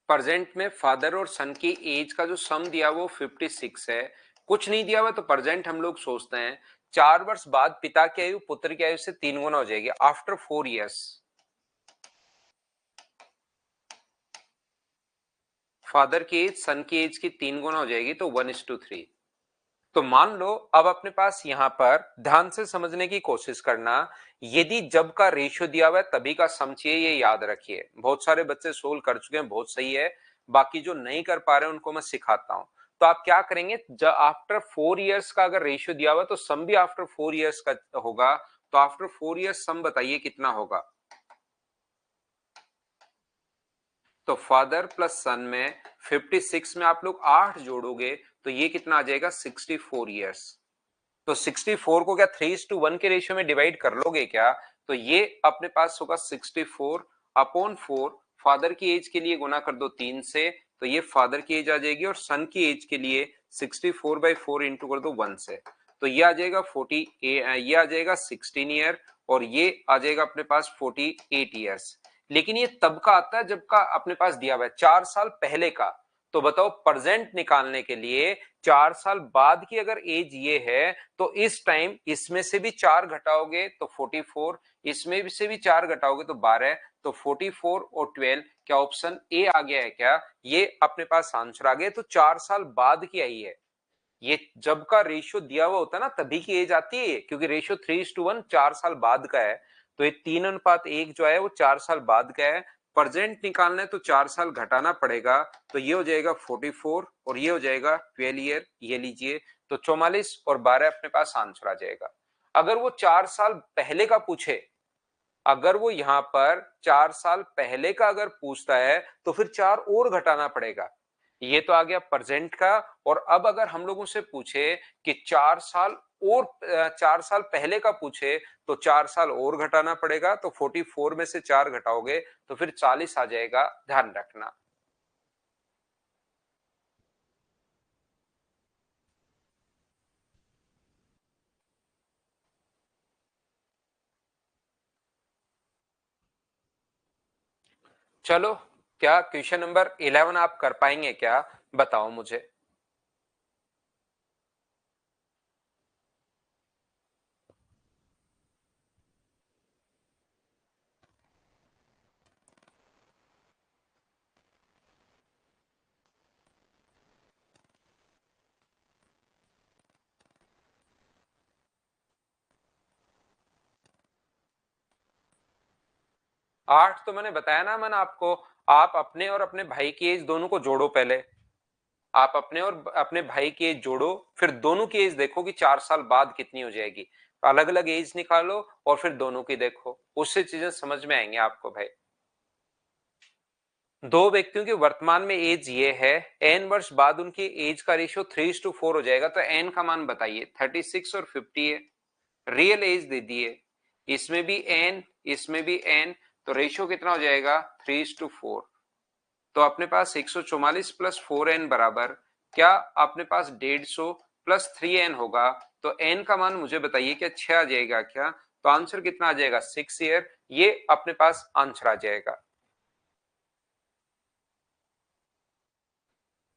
प्रेजेंट में फादर और सन की एज का जो सम दिया वो 56 है। कुछ नहीं दिया हुआ तो प्रेजेंट हम लोग सोचते हैं 4 वर्ष बाद पिता की आयु पुत्र की आयु से 3 गुना हो जाएगी आफ्टर 4 इयर्स। फादर की एज सन की एज की 3 गुना हो जाएगी तो 1:3। तो मान लो अब अपने पास यहां पर ध्यान से समझने की कोशिश करना। यदि जब का रेशियो दिया हुआ है तभी का सम चाहिए, ये याद रखिए। बहुत सारे बच्चे सोल्व कर चुके हैं, बहुत सही है। बाकी जो नहीं कर पा रहे हैं उनको मैं सिखाता हूं। तो आप क्या करेंगे, जब आफ्टर 4 इयर्स का अगर रेशियो दिया हुआ है तो सम भी आफ्टर 4 इयर्स का होगा। तो आफ्टर 4 इयर्स सम बताइए कितना होगा? तो फादर प्लस सन में 56 में आप लोग 8 जोड़ोगे तो ये कितना आ जाएगा? 64 इयर्स। तो 64 को क्या 3:1 के रेशियो में डिवाइड कर लोगे क्या? तो ये अपने पास होगा 64/4। फादर की एज के लिए गुना कर दो 3 से तो ये फादर की एज आ जाएगी, और सन की एज के लिए 64/4 इंटू कर दो 1 से तो ये आ जाएगा 40। ये आ जाएगा 16 ईयर, और ये आ जाएगा अपने पास 48 ईयर्स। लेकिन ये तब का आता है जब का अपने पास दिया हुआ है 4 साल पहले का। तो बताओ प्रेजेंट निकालने के लिए 4 साल बाद की अगर एज ये है तो इस टाइम इसमें से भी 4 घटाओगे तो 44, इसमें भी से भी 4 घटाओगे तो 12। तो 44 और 12, क्या ऑप्शन ए आ गया है क्या? ये अपने पास आंसर आ गया। तो 4 साल बाद की आई है। ये जब का रेशियो दिया हुआ होता है ना तभी की एज आती है, क्योंकि रेशियो 3:1 4 साल बाद का है। तो ये 3:1 जो है वो 4 साल बाद का है। प्रेजेंट निकालना है तो 4 साल घटाना पड़ेगा। तो ये हो जाएगा 44 और ये हो जाएगा 12 ईयर, ये लीजिए। तो 44 और 12 अपने पास आंसर आ जाएगा। अगर वो 4 साल पहले का पूछे, अगर वो यहां पर 4 साल पहले का अगर पूछता है तो फिर 4 और घटाना पड़ेगा। ये तो आ गया प्रेजेंट का। और अब अगर हम लोगों से पूछे कि 4 साल और 4 साल पहले का पूछे तो 4 साल और घटाना पड़ेगा। तो 44 में से 4 घटाओगे तो फिर 40 आ जाएगा। ध्यान रखना। चलो, क्या क्वेश्चन नंबर 11 आप कर पाएंगे क्या? बताओ मुझे। 8 तो मैंने बताया ना मैंने आपको। आप अपने और अपने भाई की एज दोनों को जोड़ो पहले। आप अपने और अपने भाई की एज जोड़ो, फिर दोनों की एज देखो कि 4 साल बाद कितनी हो जाएगी। अलग अलग एज निकालो और फिर दोनों की देखो, उससे चीजें समझ में आएंगे आपको भाई। दो व्यक्तियों की वर्तमान में एज ये है, एन वर्ष बाद उनकी एज का रेशियो 3:4 हो जाएगा। तो एन का मान बताइए। 36 और 50 है। रियल एज दे दिए, इसमें भी एन इसमें भी एन। तो रेशियो कितना हो जाएगा? 3:4। तो अपने पास 144 प्लस 4n बराबर क्या? अपने पास 150 प्लस 3n होगा, तो n का मान मुझे बताइए क्या 6 आ जाएगा क्या? तो आंसर कितना आ जाएगा? 6 ईयर। ये अपने पास आंसर आ जाएगा।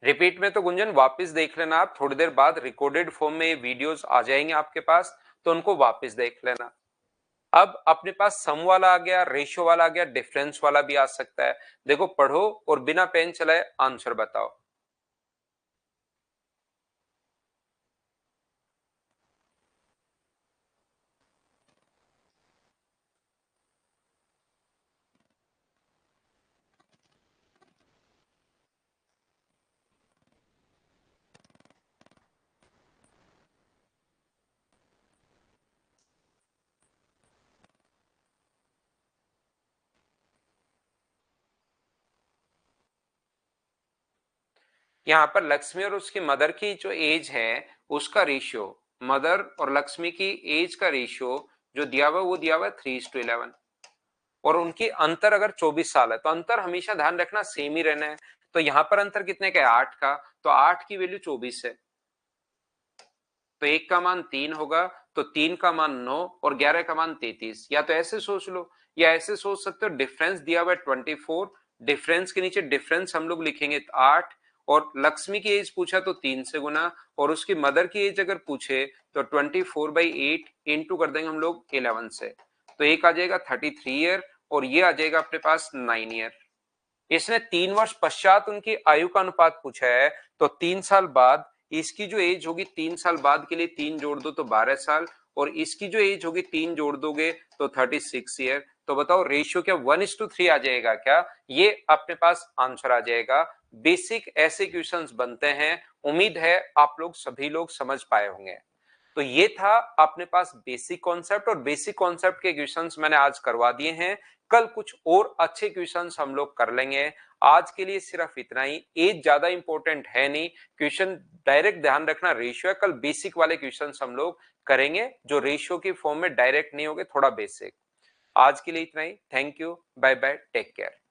रिपीट में तो गुंजन वापस देख लेना, आप थोड़ी देर बाद रिकॉर्डेड फॉर्म में ये वीडियोस आ जाएंगे आपके पास, तो उनको वापस देख लेना। अब अपने पास सम वाला आ गया, रेशियो वाला आ गया, डिफरेंस वाला भी आ सकता है। देखो पढ़ो और बिना पेन चलाए आंसर बताओ। यहाँ पर लक्ष्मी और उसकी मदर की जो एज है उसका रेशियो, मदर और लक्ष्मी की एज का रेशियो जो दिया हुआ वो दिया हुआ 3:11, और उनकी अंतर अगर 24 साल है तो अंतर हमेशा ध्यान रखना सेम ही रहना है। तो यहाँ पर अंतर कितने का है? 8 का। तो 8 की वैल्यू 24 है, तो 1 का मान 3 होगा, तो 3 का मान 9 और 11 का मान 33। या तो ऐसे सोच लो या ऐसे सोच सकते हो, डिफरेंस दिया हुआ है 24, डिफरेंस के नीचे डिफरेंस हम लोग लिखेंगे 8, और लक्ष्मी की एज पूछा तो 3 से गुना, और उसकी मदर की एज अगर पूछे तो 24/8 इंटू कर देंगे हम लोग 11 से, तो एक आ जाएगा 33 ईयर, और ये आ जाएगा अपने पास 9 ईयर। इसने 3 वर्ष पश्चात उनकी आयु का अनुपात पूछा है, तो 3 साल बाद इसकी जो एज होगी, 3 साल बाद के लिए 3 जोड़ दो तो 12 साल, और इसकी जो एज होगी 3 जोड़ दोगे तो 36 ईयर। तो बताओ रेशियो क्या 1:3 आ जाएगा क्या? ये अपने पास आंसर आ जाएगा। बेसिक ऐसे क्वेश्चंस बनते हैं, उम्मीद है आप लोग सभी लोग समझ पाए होंगे। तो ये था अपने पास बेसिक कॉन्सेप्ट, और बेसिक कॉन्सेप्ट के क्वेश्चंस मैंने आज करवा दिए हैं। कल कुछ और अच्छे क्वेश्चंस हम लोग कर लेंगे। आज के लिए सिर्फ इतना ही, एज ज्यादा इंपॉर्टेंट है नहीं, क्वेश्चन डायरेक्ट ध्यान रखना रेशियो है। कल बेसिक वाले क्वेश्चंस हम लोग करेंगे जो रेशियो की फॉर्म में डायरेक्ट नहीं होंगे, थोड़ा बेसिक। आज के लिए इतना ही, thank you, bye bye, take care.